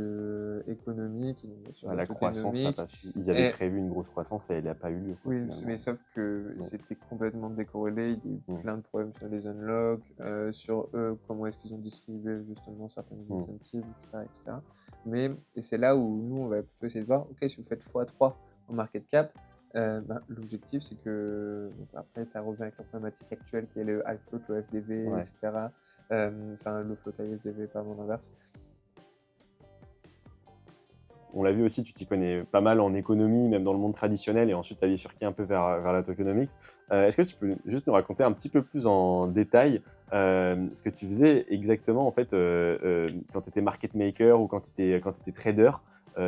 économique, sur La croissance, ça tokenomique. pas su. Ils avaient Et- prévu une grosse croissance et elle n'a pas eu lieu. Oui, finalement. mais sauf que Ouais. c'était complètement décorrélé. Il y a eu plein de problèmes sur les unlocks, sur eux, comment est-ce qu'ils ont distribué justement certaines incentives, etc., etc. Et c'est là où nous, on va plutôt essayer de voir, ok, si vous faites x3 en market cap, l'objectif, c'est que, donc après, ça revient avec la problématique actuelle qui est le high float, le FDV, Ouais. etc. Enfin, le float high FDV, pardon, l'inverse. On l'a vu aussi, tu t'y connais pas mal en économie, même dans le monde traditionnel, et ensuite tu as bifurqué un peu vers la tokenomics. Est-ce que tu peux juste nous raconter un petit peu plus en détail ce que tu faisais exactement en fait, quand tu étais market maker ou quand tu étais trader?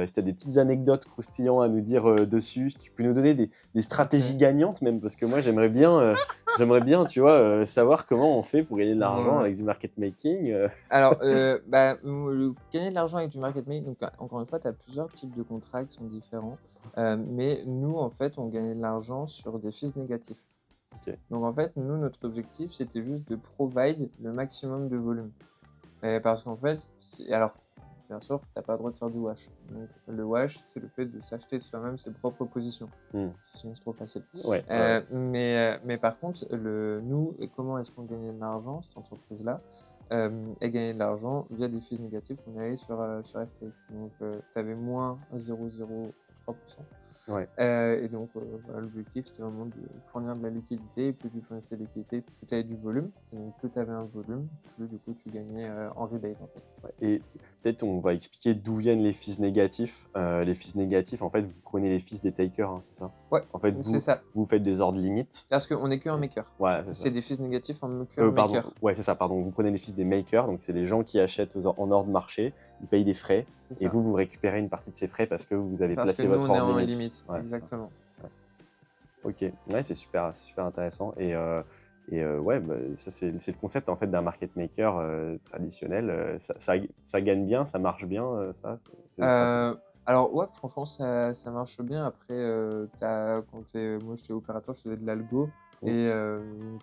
Si tu as des petites anecdotes croustillantes à nous dire dessus, si tu peux nous donner des stratégies gagnantes même, parce que moi j'aimerais bien tu vois, savoir comment on fait pour gagner de l'argent Ouais. avec du market making. Alors, gagner de l'argent avec du market making, donc encore une fois, tu as plusieurs types de contrats qui sont différents. Mais nous, en fait, on gagnait de l'argent sur des fees négatifs. Ok. Donc, en fait, nous, notre objectif, c'était juste de provide le maximum de volume. Parce qu'en fait, alors, bien sûr, tu n'as pas le droit de faire du wash. Donc, le wash, c'est le fait de s'acheter de soi-même ses propres positions. Sinon, c'est trop facile. Ouais. Mais par contre, nous, et comment est-ce qu'on gagnait de l'argent, cette entreprise-là, elle gagnait de l'argent via des fees négatives qu'on avait sur FTX. Donc, tu avais moins 0,03%. Ouais. Et donc, voilà, l'objectif, c'était vraiment de fournir de la liquidité. Et plus tu fournissais de la liquidité, plus tu avais du volume. Et donc, plus tu avais un volume, plus du coup, tu gagnais en rebate. En fait. Ouais. Et peut-être on va expliquer d'où viennent les fees négatifs. Les fees négatifs, en fait, vous prenez les fees des takers, hein, c'est ça? Ouais, En fait, c'est ça. vous faites des ordres limites. Parce qu'on n'est qu'un maker. Ouais, C'est des fees négatifs en qu'un pardon. maker. Ouais, c'est ça, pardon. Vous prenez les fees des makers, donc c'est les gens qui achètent en ordre marché, ils payent des frais, et vous récupérez une partie de ces frais parce que vous avez placé votre ordre limite. Parce que nous, on est en limite, Ouais, exactement. Ok, ouais, c'est super intéressant. Et ouais, bah, ça c'est le concept en fait d'un market maker traditionnel. Ça gagne bien, ça marche bien, ça. Alors ouais, franchement, ça marche bien. Après, moi, j'étais opérateur, je faisais de l'algo. Et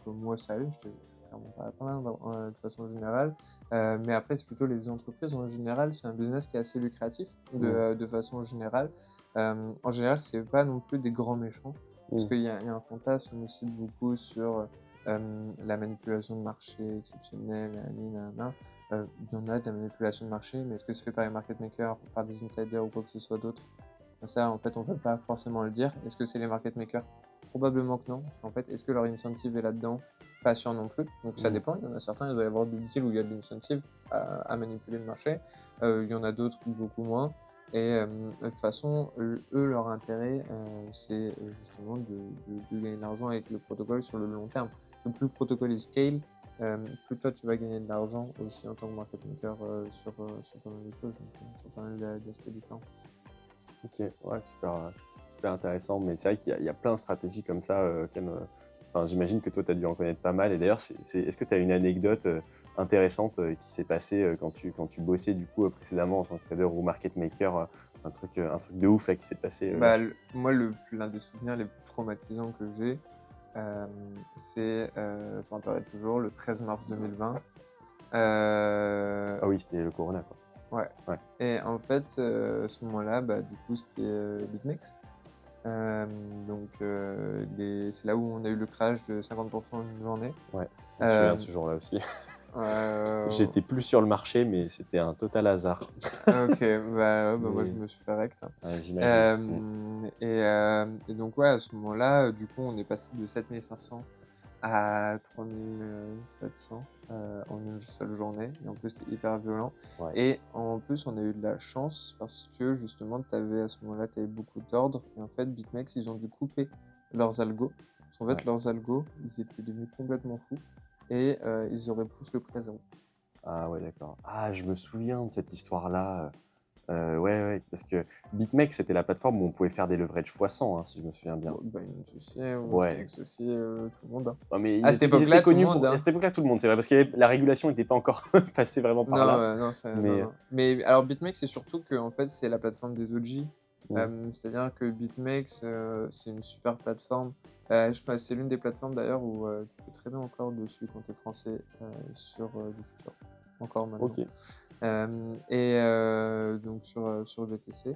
donc, moi, ça allait, j'étais clairement pas à plaindre de façon générale. Mais après, c'est plutôt les entreprises en général. C'est un business qui est assez lucratif de façon générale. En général, c'est pas non plus des grands méchants. Parce qu'il y a un fantasme aussi beaucoup sur la manipulation de marché exceptionnelle, nanana. Il y en a de la manipulation de marché, mais est-ce que c'est fait par les market makers, par des insiders ou quoi que ce soit d'autre? Ça, en fait, on ne peut pas forcément le dire. Est-ce que c'est les market makers? Probablement que non. Parce qu'en fait, est-ce que leur incentive est là-dedans? Pas sûr non plus. Donc ça dépend. Il y en a certains, il doit y avoir des deals où il y a de l'incentive à manipuler le marché. Il y en a d'autres beaucoup moins. Et de toute façon, eux, leur intérêt, c'est justement de gagner de l'argent avec le protocole sur le long terme. Donc, plus le protocole est scale, plus toi tu vas gagner de l'argent aussi en tant que market maker sur pas mal de choses, donc, sur pas mal d'aspects différents. Ok, ouais, super intéressant. Mais c'est vrai qu'il y a plein de stratégies comme ça. Enfin, j'imagine que toi, tu as dû en connaître pas mal. Et d'ailleurs, est-ce que tu as une anecdote intéressante qui s'est passée quand tu bossais du coup précédemment en tant que trader ou market maker, un truc de ouf là qui s'est passé Moi, l'un des souvenirs les plus traumatisants que j'ai, c'est, je m'en rappellerai toujours, le 13 mars 2020. Ah oui, c'était le Corona quoi. Ouais. Et en fait, à ce moment-là, du coup, c'était BitMEX. Donc, c'est là où on a eu le crash de 50% en une journée. Ouais, je me souviens de ce jour-là aussi. J'étais plus sur le marché, mais c'était un total hasard. Ok, moi je me suis fait rect. Ouais, j'imagine. Et donc, ouais, à ce moment-là, du coup, on est passé de 7500 à 3700 en une seule journée. Et en plus, c'était hyper violent. Ouais. Et en plus, on a eu de la chance parce que justement, à ce moment-là, tu avais beaucoup d'ordres. Et en fait, BitMEX, ils ont dû couper leurs algos. Parce qu'en fait, leurs algos, ils étaient devenus complètement fous. Et ils auraient push le prix à zéro. Ah ouais, d'accord. Ah, je me souviens de cette histoire-là. Ouais, parce que BitMEX, c'était la plateforme où on pouvait faire des leverages x100, hein, si je me souviens bien. Binance aussi, Ouais. FTX aussi, tout le monde. Hein. Ouais, mais À cette ils époque-là, étaient tout le connus monde. à Hein. cette époque-là, tout le monde, c'est vrai, parce que la régulation n'était pas encore passée vraiment par Non, là. non, Mais non. Mais alors, BitMEX, c'est surtout que en fait, c'est la plateforme des OG. C'est-à-dire que BitMEX, c'est une super plateforme. Je pense que c'est l'une des plateformes d'ailleurs où tu peux trader encore dessus quand tu es français sur du futur. Encore maintenant. ok. Donc sur BTC,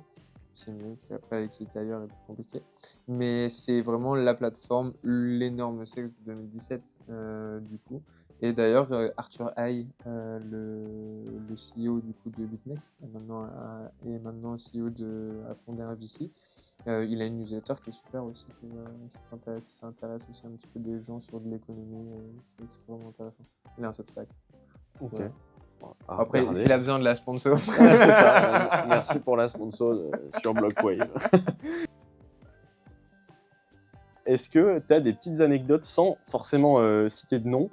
c'est mieux parce qu'après qui est ailleurs est plus compliqué. Mais c'est vraiment la plateforme, l'énorme sexe de 2017 du coup. Et d'ailleurs, Arthur Hay, le CEO du coup de BitMEX, est maintenant CEO a fondé un VC. Il a une newsletter qui est super aussi, ça intéresse aussi un petit peu des gens sur de l'économie, c'est vraiment intéressant. Il a un Substack. Ok. Voilà. Après, Après, est-ce qu'il a besoin de la sponsor? c'est ça. Merci pour la sponsor sur Blockwave. Est-ce que tu as des petites anecdotes sans forcément citer de nom,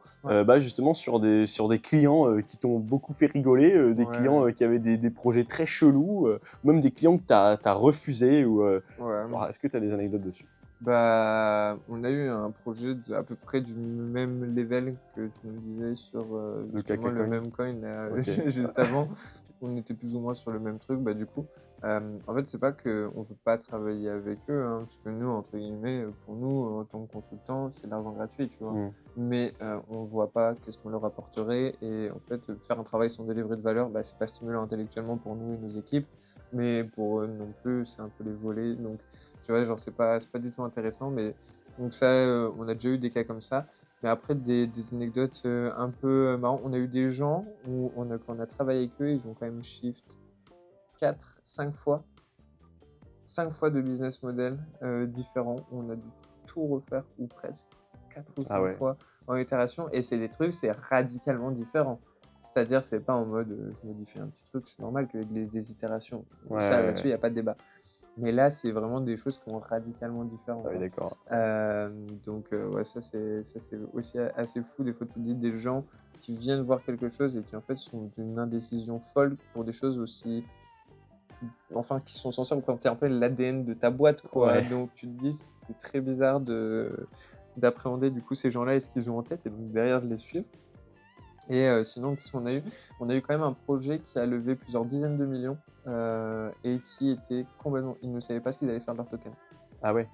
justement sur des clients qui t'ont beaucoup fait rigoler, des clients qui avaient des projets très chelous, même des clients que tu as refusés ou, est-ce que tu as des anecdotes dessus? Bah, on a eu un projet à peu près du même level que tu nous disais sur justement le même coin là, juste avant. On était plus ou moins sur le même truc. Bah, du coup, en fait, c'est pas qu'on ne veut pas travailler avec eux, hein, parce que nous, entre guillemets, pour nous, en tant que consultants, c'est de l'argent gratuit, tu vois. Mais on ne voit pas qu'est-ce qu'on leur apporterait. Et en fait, faire un travail sans délivrer de valeur, bah, c'est pas stimulant intellectuellement pour nous et nos équipes. Mais pour eux non plus, c'est un peu les voler. Donc, tu vois, genre, c'est pas du tout intéressant. Mais donc, ça, on a déjà eu des cas comme ça. Mais après, des anecdotes un peu marrantes. On a eu des gens où quand on a travaillé avec eux, ils ont quand même shift 4-5 fois. 5 fois de business model différents. On a dû tout refaire, ou presque 4 ou 5 fois en itération. Et c'est des trucs, c'est radicalement différent. C'est-à-dire, c'est pas en mode je modifie un petit truc, c'est normal qu'il y ait des itérations. Là-dessus, il n'y a pas de débat. Mais là, c'est vraiment des choses qui sont radicalement différentes. Ah oui, d'accord. Donc, ça, c'est aussi assez fou. Des fois, tu dis des gens qui viennent voir quelque chose et qui, en fait, sont d'une indécision folle pour des choses aussi. Enfin, qui sont censés représenter un peu l'ADN de ta boîte, quoi. Ouais. Donc, tu te dis, c'est très bizarre d'appréhender, du coup, ces gens-là et ce qu'ils ont en tête et donc derrière de les suivre. Et sinon, qu'est-ce qu'on a eu? On a eu quand même un projet qui a levé plusieurs dizaines de millions et qui était complètement. Ils ne savaient pas ce qu'ils allaient faire de leur token. Ah ouais.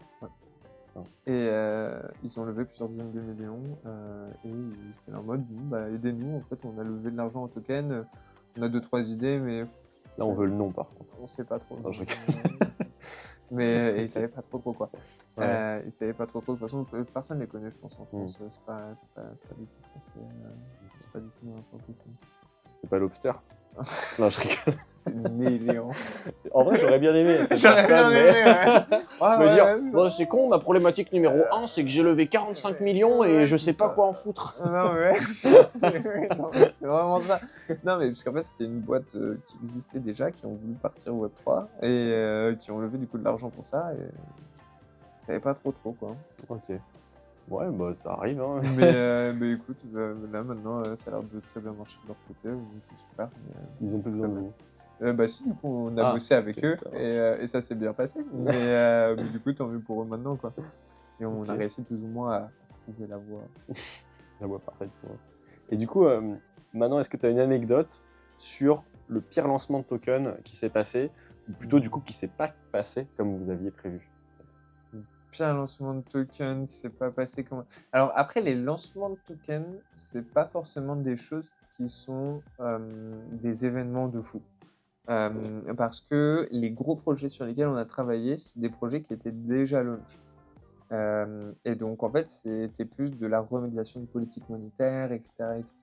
Et ils ont levé plusieurs dizaines de millions et ils étaient en mode aidez-nous, en fait, on a levé de l'argent en token, on a 2-3 idées, mais. Là, on veut le nom par contre. On sait pas trop. Non, je mais ils savaient pas trop quoi. Ils savaient pas trop. De toute façon, personne les connaît, je pense, en France. C'est pas du tout français. C'est pas du tout n'importe quoi. C'est pas Lobster? Non, je rigole. Millions. En vrai, j'aurais bien aimé cette J'aurais bien personne, aimé, me dire bon, c'est con, ma problématique numéro 1, c'est que j'ai levé 45 millions et je sais pas quoi en foutre. Non, mais non, mais c'est vraiment ça. Non, mais parce qu'en fait, c'était une boîte qui existait déjà, qui ont voulu partir au Web3 et qui ont levé du coup de l'argent pour ça et ils savaient pas trop quoi. Ok. Ouais, bah ça arrive. Hein. Mais écoute, là maintenant, ça a l'air de très bien marcher de leur côté, donc super. Ils ont plus besoin de vous. Bah si, du coup, on a bossé avec eux et ça s'est bien passé. Mais du coup, tant mieux pour eux maintenant, quoi. Et on a réussi plus ou moins à trouver la voie. La voie parfaite pour eux. Et du coup, maintenant, est-ce que tu as une anecdote sur le pire lancement de token qui s'est passé, ou plutôt du coup qui s'est pas passé comme vous aviez prévu? Pire lancement de token qui s'est pas passé comme. Alors après, les lancements de tokens, c'est pas forcément des choses qui sont des événements de fou. Parce que les gros projets sur lesquels on a travaillé, c'est des projets qui étaient déjà launch. Et donc, en fait, c'était plus de la remédiation de politique monétaire, etc.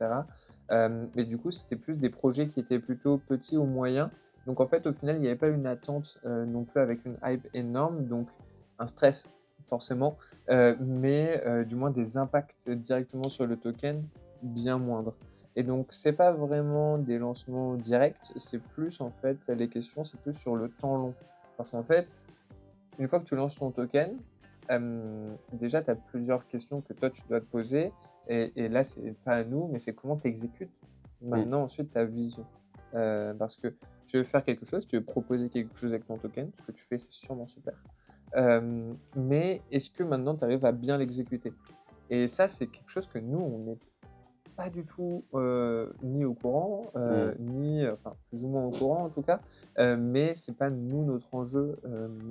Mais du coup, c'était plus des projets qui étaient plutôt petits ou moyens. Donc, en fait, au final, il n'y avait pas une attente non plus avec une hype énorme, donc un stress, forcément, mais du moins des impacts directement sur le token bien moindres. Et donc, c'est pas vraiment des lancements directs, c'est plus, en fait, les questions, c'est plus sur le temps long. Parce qu'en fait, une fois que tu lances ton token, déjà, tu as plusieurs questions que toi, tu dois te poser. Et là, c'est pas à nous, mais c'est comment tu exécutes maintenant ensuite ta vision. Parce que tu veux faire quelque chose, tu veux proposer quelque chose avec ton token, ce que tu fais, c'est sûrement super. Mais est-ce que maintenant, tu arrives à bien l'exécuter? Et ça, c'est quelque chose que nous, on n'est pas du tout ni au courant, ni enfin plus ou moins au courant en tout cas, mais c'est pas nous notre enjeu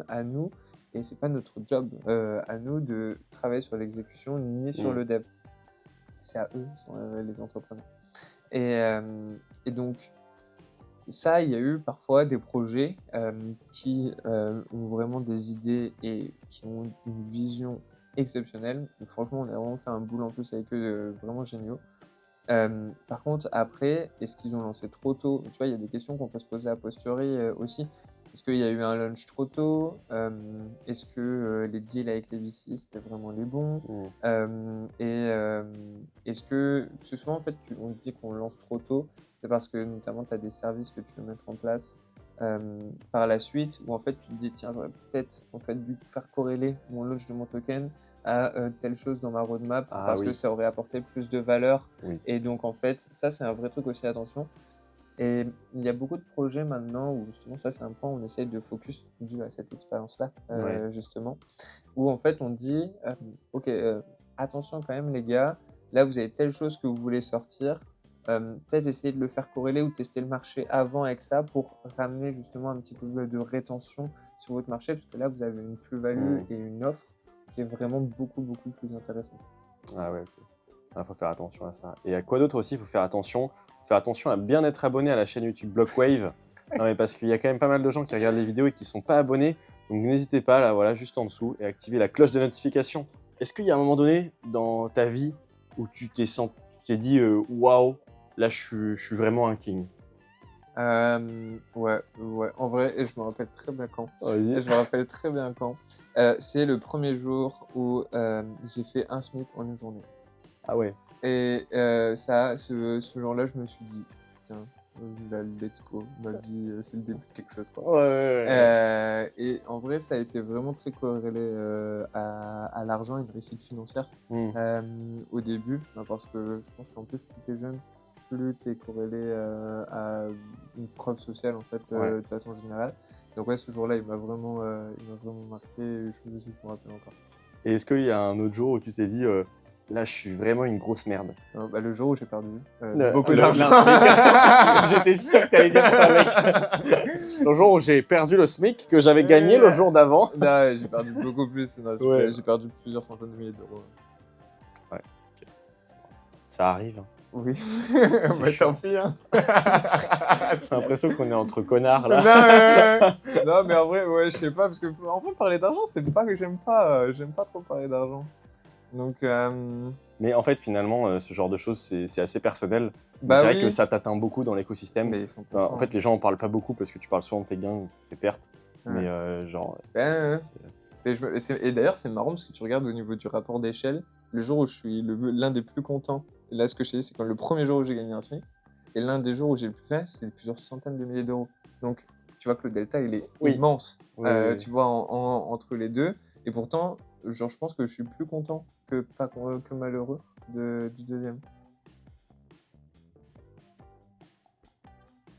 à nous et c'est pas notre job à nous de travailler sur l'exécution ni sur Mmh. le dev. C'est à eux, les entrepreneurs. Et donc ça, il y a eu parfois des projets qui ont vraiment des idées et qui ont une vision exceptionnelle. Franchement, on a vraiment fait un boulot en plus avec eux vraiment géniaux. Par contre, après, est-ce qu'ils ont lancé trop tôt? Tu vois, il y a des questions qu'on peut se poser a posteriori aussi. Est-ce qu'il y a eu un launch trop tôt? Est-ce que les deals avec les VC, c'était vraiment les bons? Mmh. Est-ce que... Parce que souvent, en fait, on dit qu'on lance trop tôt, c'est parce que notamment, tu as des services que tu veux mettre en place par la suite, où en fait, tu te dis, tiens, j'aurais peut-être en fait, dû faire corréler mon launch de mon token à telle chose dans ma roadmap Ah parce que oui, ça aurait apporté plus de valeur. oui. Et donc, en fait, ça, c'est un vrai truc aussi, attention. Et il y a beaucoup de projets maintenant où, justement, ça, c'est un point où on essaye de focus dû à cette expérience-là, Ouais. justement, où, en fait, on dit, OK, attention quand même, les gars, là, vous avez telle chose que vous voulez sortir, peut-être essayer de le faire corréler ou tester le marché avant avec ça pour ramener, justement, un petit peu de rétention sur votre marché, parce que là, vous avez une plus-value Mmh. et une offre qui est vraiment beaucoup, beaucoup plus intéressante. Ah ouais, OK. Ah, faut faire attention à ça. Et à quoi d'autre aussi, il faut faire attention? Faut faire attention à bien être abonné à la chaîne YouTube Blockwave. Non, mais parce qu'il y a quand même pas mal de gens qui regardent les vidéos et qui sont pas abonnés. Donc n'hésitez pas, là, voilà, juste en dessous, et activer la cloche de notification. Est-ce qu'il y a un moment donné dans ta vie où tu t'es dit waouh, là je suis vraiment un king? Ouais, ouais, en vrai, et je me rappelle très bien quand. Vas-y. Je me rappelle très bien quand. C'est le premier jour où j'ai fait un SMIC en une journée. Ah ouais. Et ce jour-là, je me suis dit, putain, là, let's go, ma vie, c'est le début de quelque chose, quoi. Ouais, ouais, ouais. Et en vrai, ça a été vraiment très corrélé à l'argent et une réussite financière Hmm. au début, bah, parce que je pense qu'en plus, plus tu es jeune, plus tu es corrélé à une preuve sociale, en fait, Ouais. de façon générale. Donc ouais, ce jour-là, il m'a vraiment marqué, et je me rappelle encore. Et est-ce qu'il y a un autre jour où tu t'es dit là je suis vraiment une grosse merde? Bah, le jour où j'ai perdu Le- beaucoup le- d'argent. l'instinct. J'étais sûr que t'allais dire ça, mec. Le jour où j'ai perdu le SMIC que j'avais gagné le jour d'avant. Non, j'ai perdu beaucoup plus. Non, Ouais. j'ai perdu plusieurs centaines de milliers d'euros. Ouais, ok. Ça arrive, hein. Oui, C'est mais chiant. tant pis, hein. C'est l'impression qu'on est entre connards là. Non, mais en vrai, ouais, je sais pas, parce que en vrai, parler d'argent, c'est pas que j'aime pas trop parler d'argent. Donc, Mais en fait, finalement, ce genre de choses, c'est assez personnel. Mais bah c'est vrai oui, que ça t'atteint beaucoup dans l'écosystème. mais 100%. En fait, les gens en parlent pas beaucoup parce que tu parles souvent de tes gains ou de tes pertes. Ouais. Mais genre, Ouais, ouais, ouais. c'est- Et d'ailleurs, c'est marrant parce que tu regardes au niveau du rapport d'échelle, le jour où je suis l'un des plus contents, et là, ce que je t'ai dit, c'est quand le premier jour où j'ai gagné un SMIC, et l'un des jours où j'ai le plus fait, c'est plusieurs centaines de milliers d'euros. Donc, tu vois que le delta, il est Oui. immense, Oui, oui, oui. tu vois, entre les deux. Et pourtant, genre, je pense que je suis plus content que malheureux du deuxième.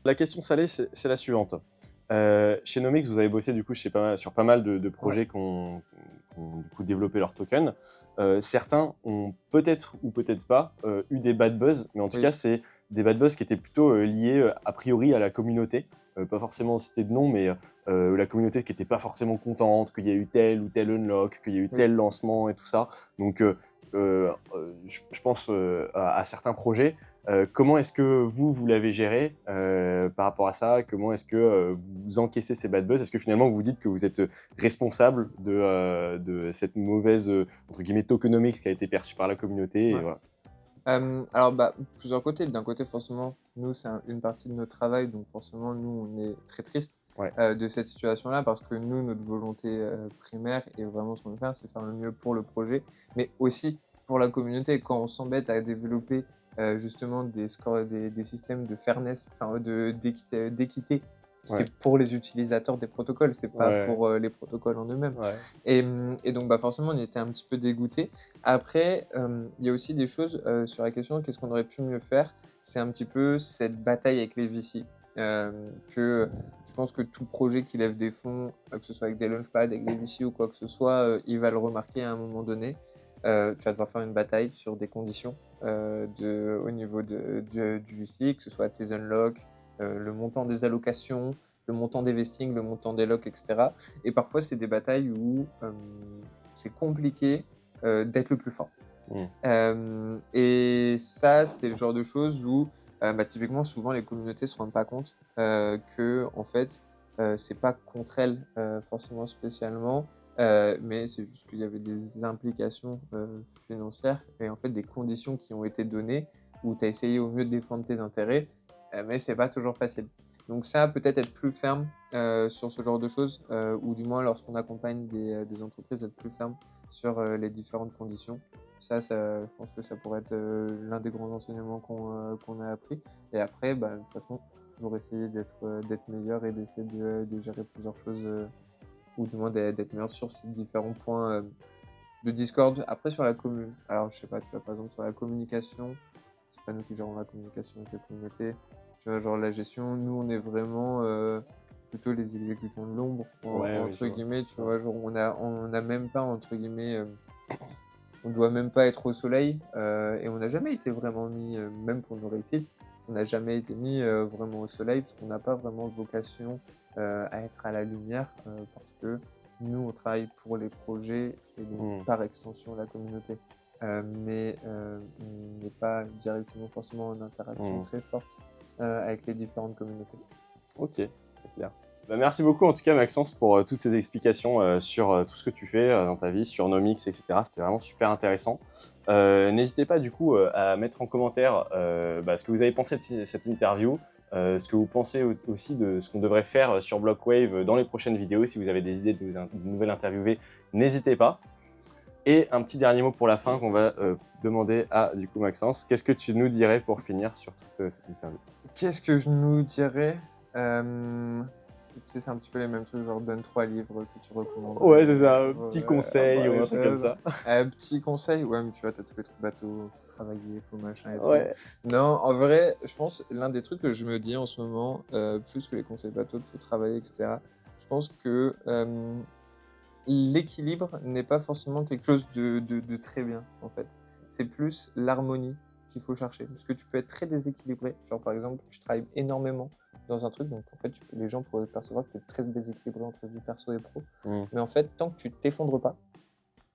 La question salée, c'est la suivante. Chez Nomix, vous avez bossé du coup sur pas mal de projets qui ont du coup développé leur token. Certains ont peut-être ou peut-être pas eu des bad buzz, mais en tout Oui. cas, c'est des bad buzz qui étaient plutôt liés a priori à la communauté. Pas forcément citer de nom, mais la communauté qui n'était pas forcément contente, qu'il y a eu tel ou tel unlock, qu'il y a eu Oui. tel lancement et tout ça. Donc, je pense à certains projets. Comment est-ce que vous l'avez géré par rapport à ça? Comment est-ce que vous encaissez ces bad buzz? Est-ce que finalement vous dites que vous êtes responsable de cette mauvaise entre guillemets tokenomics qui a été perçue par la communauté et Ouais. voilà. Alors, bah, plusieurs côtés. D'un côté, forcément, nous, c'est une partie de notre travail, donc forcément, nous, on est très triste Ouais. de cette situation-là, parce que nous, notre volonté primaire, et vraiment ce qu'on veut faire, c'est faire le mieux pour le projet, mais aussi pour la communauté. Quand on s'embête à développer justement des scores, des systèmes de fairness, enfin d'équité, Ouais. c'est pour les utilisateurs des protocoles, c'est pas Ouais. pour les protocoles en eux-mêmes. Ouais. Et donc, bah, forcément, on était un petit peu dégoûtés. Après, il y a aussi des choses sur la question qu'est-ce qu'on aurait pu mieux faire. C'est un petit peu cette bataille avec les VC. que je pense que tout projet qui lève des fonds, que ce soit avec des launchpads, avec des VC ou quoi que ce soit, il va le remarquer à un moment donné. Tu vas devoir faire une bataille sur des conditions au niveau du VC, que ce soit tes unlocks, le montant des allocations, le montant des vestings, le montant des locks, etc. Et parfois, c'est des batailles où c'est compliqué d'être le plus fort. Et ça, c'est le genre de choses où typiquement, souvent, les communautés ne se rendent pas compte que, en fait, c'est pas contre elles forcément spécialement, mais c'est juste qu'il y avait des implications financières et en fait des conditions qui ont été données où tu as essayé au mieux de défendre tes intérêts, mais c'est pas toujours facile. Donc ça, peut-être être plus ferme sur ce genre de choses, ou du moins lorsqu'on accompagne des entreprises, être plus ferme sur les différentes conditions. Ça, je pense que ça pourrait être l'un des grands enseignements qu'on a appris. Et après, de toute façon, toujours essayer d'être meilleur et d'essayer de gérer plusieurs choses, ou du moins d'être meilleur sur ces différents points de Discord. Après, sur la commune, alors je sais pas, tu vois, par exemple, sur la communication, c'est pas nous qui gérons la communication avec la communauté. Tu vois, genre la gestion, nous, on est vraiment plutôt les exécutants de l'ombre, entre guillemets, tu vois, genre on a même pas, entre guillemets, on ne doit même pas être au soleil et on n'a jamais été vraiment mis, même pour nos réussites, on n'a jamais été mis vraiment au soleil parce qu'on n'a pas vraiment vocation à être à la lumière parce que nous, on travaille pour les projets et donc par extension la communauté. Mais on n'est pas directement forcément en interaction très forte avec les différentes communautés. Ok, c'est clair. Merci beaucoup en tout cas Maxence pour toutes ces explications sur tout ce que tu fais dans ta vie, sur Nomix, etc. C'était vraiment super intéressant. N'hésitez pas du coup à mettre en commentaire ce que vous avez pensé de cette interview, ce que vous pensez aussi de ce qu'on devrait faire sur Blockwave dans les prochaines vidéos. Si vous avez des idées de nouvelles interviewées, n'hésitez pas. Et un petit dernier mot pour la fin qu'on va demander à du coup Maxence. Qu'est-ce que tu nous dirais pour finir sur toute cette interview? Qu'est-ce que je nous dirais tu sais, c'est un petit peu les mêmes trucs, genre donne 3 livres que tu recommandes. Ouais, c'est ça, petit conseil ou un truc comme ça. Petit conseil, ouais, mais tu vois, t'as tous les trucs bateau, faut travailler, faut machin et tout. Non, en vrai, je pense, l'un des trucs que je me dis en ce moment, plus que les conseils bateau, faut travailler, etc., je pense que l'équilibre n'est pas forcément quelque chose de très bien, en fait. C'est plus l'harmonie qu'il faut chercher. Parce que tu peux être très déséquilibré. Genre, par exemple, tu travailles énormément dans un truc, donc en fait, les gens pourraient percevoir que tu es très déséquilibré entre vie perso et pro. Mais en fait, tant que tu ne t'effondres pas,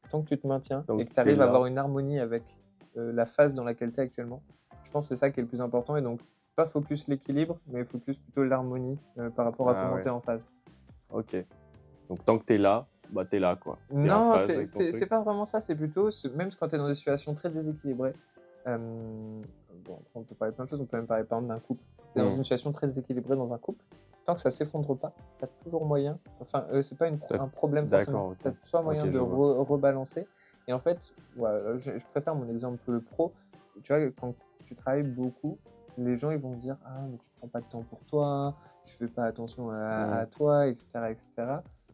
tant que tu te maintiens et que tu arrives à avoir une harmonie avec la phase dans laquelle tu es actuellement, je pense que c'est ça qui est le plus important. Et donc, pas focus l'équilibre, mais focus plutôt l'harmonie par rapport à comment tu es en phase. Ok. Donc, tant que tu es là, t'es là, quoi. Non, c'est pas vraiment ça, c'est plutôt, même quand tu es dans des situations très déséquilibrées, on peut parler de plein de choses, on peut même parler par exemple d'un couple. Tu es dans une situation très déséquilibrée dans un couple, tant que ça s'effondre pas, tu as toujours moyen, enfin, c'est pas un problème forcément, tu as soit moyen de rebalancer. Et en fait, je préfère mon exemple pro, tu vois, quand tu travailles beaucoup, les gens ils vont te dire « Ah, mais tu prends pas de temps pour toi, tu fais pas attention à toi, etc. etc. »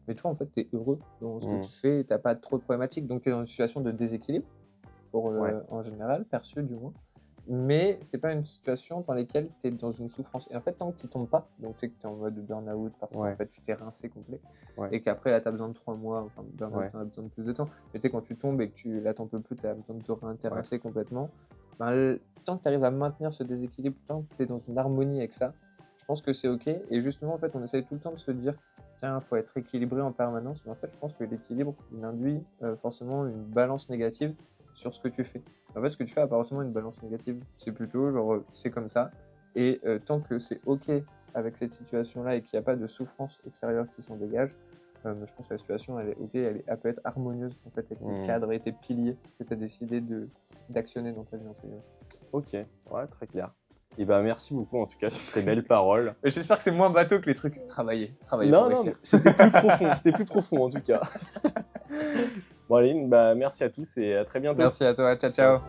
Mais toi, en fait, tu es heureux dans ce que tu fais, tu n'as pas trop de problématiques, donc tu es dans une situation de déséquilibre, en général, perçu du moins. Mais c'est pas une situation dans laquelle tu es dans une souffrance. Et en fait, tant que tu tombes pas, donc tu sais que tu es en mode burn-out, parfois en fait, tu t'es rincé complet, et qu'après là, tu as besoin de 3 mois, enfin, burn-out, tu as besoin de plus de temps. Mais tu sais, quand tu tombes et que là, t'en peux plus, tu as besoin de te réintéresser complètement. Tant que tu arrives à maintenir ce déséquilibre, tant que tu es dans une harmonie avec ça, je pense que c'est OK. Et justement, en fait, on essaye tout le temps de se dire tiens, il faut être équilibré en permanence. Mais en fait, je pense que l'équilibre, il induit forcément une balance négative sur ce que tu fais. En fait, ce que tu fais n'a pas forcément une balance négative. C'est plutôt genre, c'est comme ça. Et tant que c'est OK avec cette situation-là et qu'il n'y a pas de souffrance extérieure qui s'en dégage, je pense que la situation, elle est OK, elle peut être harmonieuse en fait, avec tes cadres et tes piliers que tu as décidé d'actionner dans ta vie. Ok, ouais, très clair. Et merci beaucoup en tout cas sur ces belles paroles. J'espère que c'est moins bateau que les trucs travailler non, c'était plus profond en tout cas. Bon Aline, merci à tous et à très bientôt. Merci à toi, ciao ciao.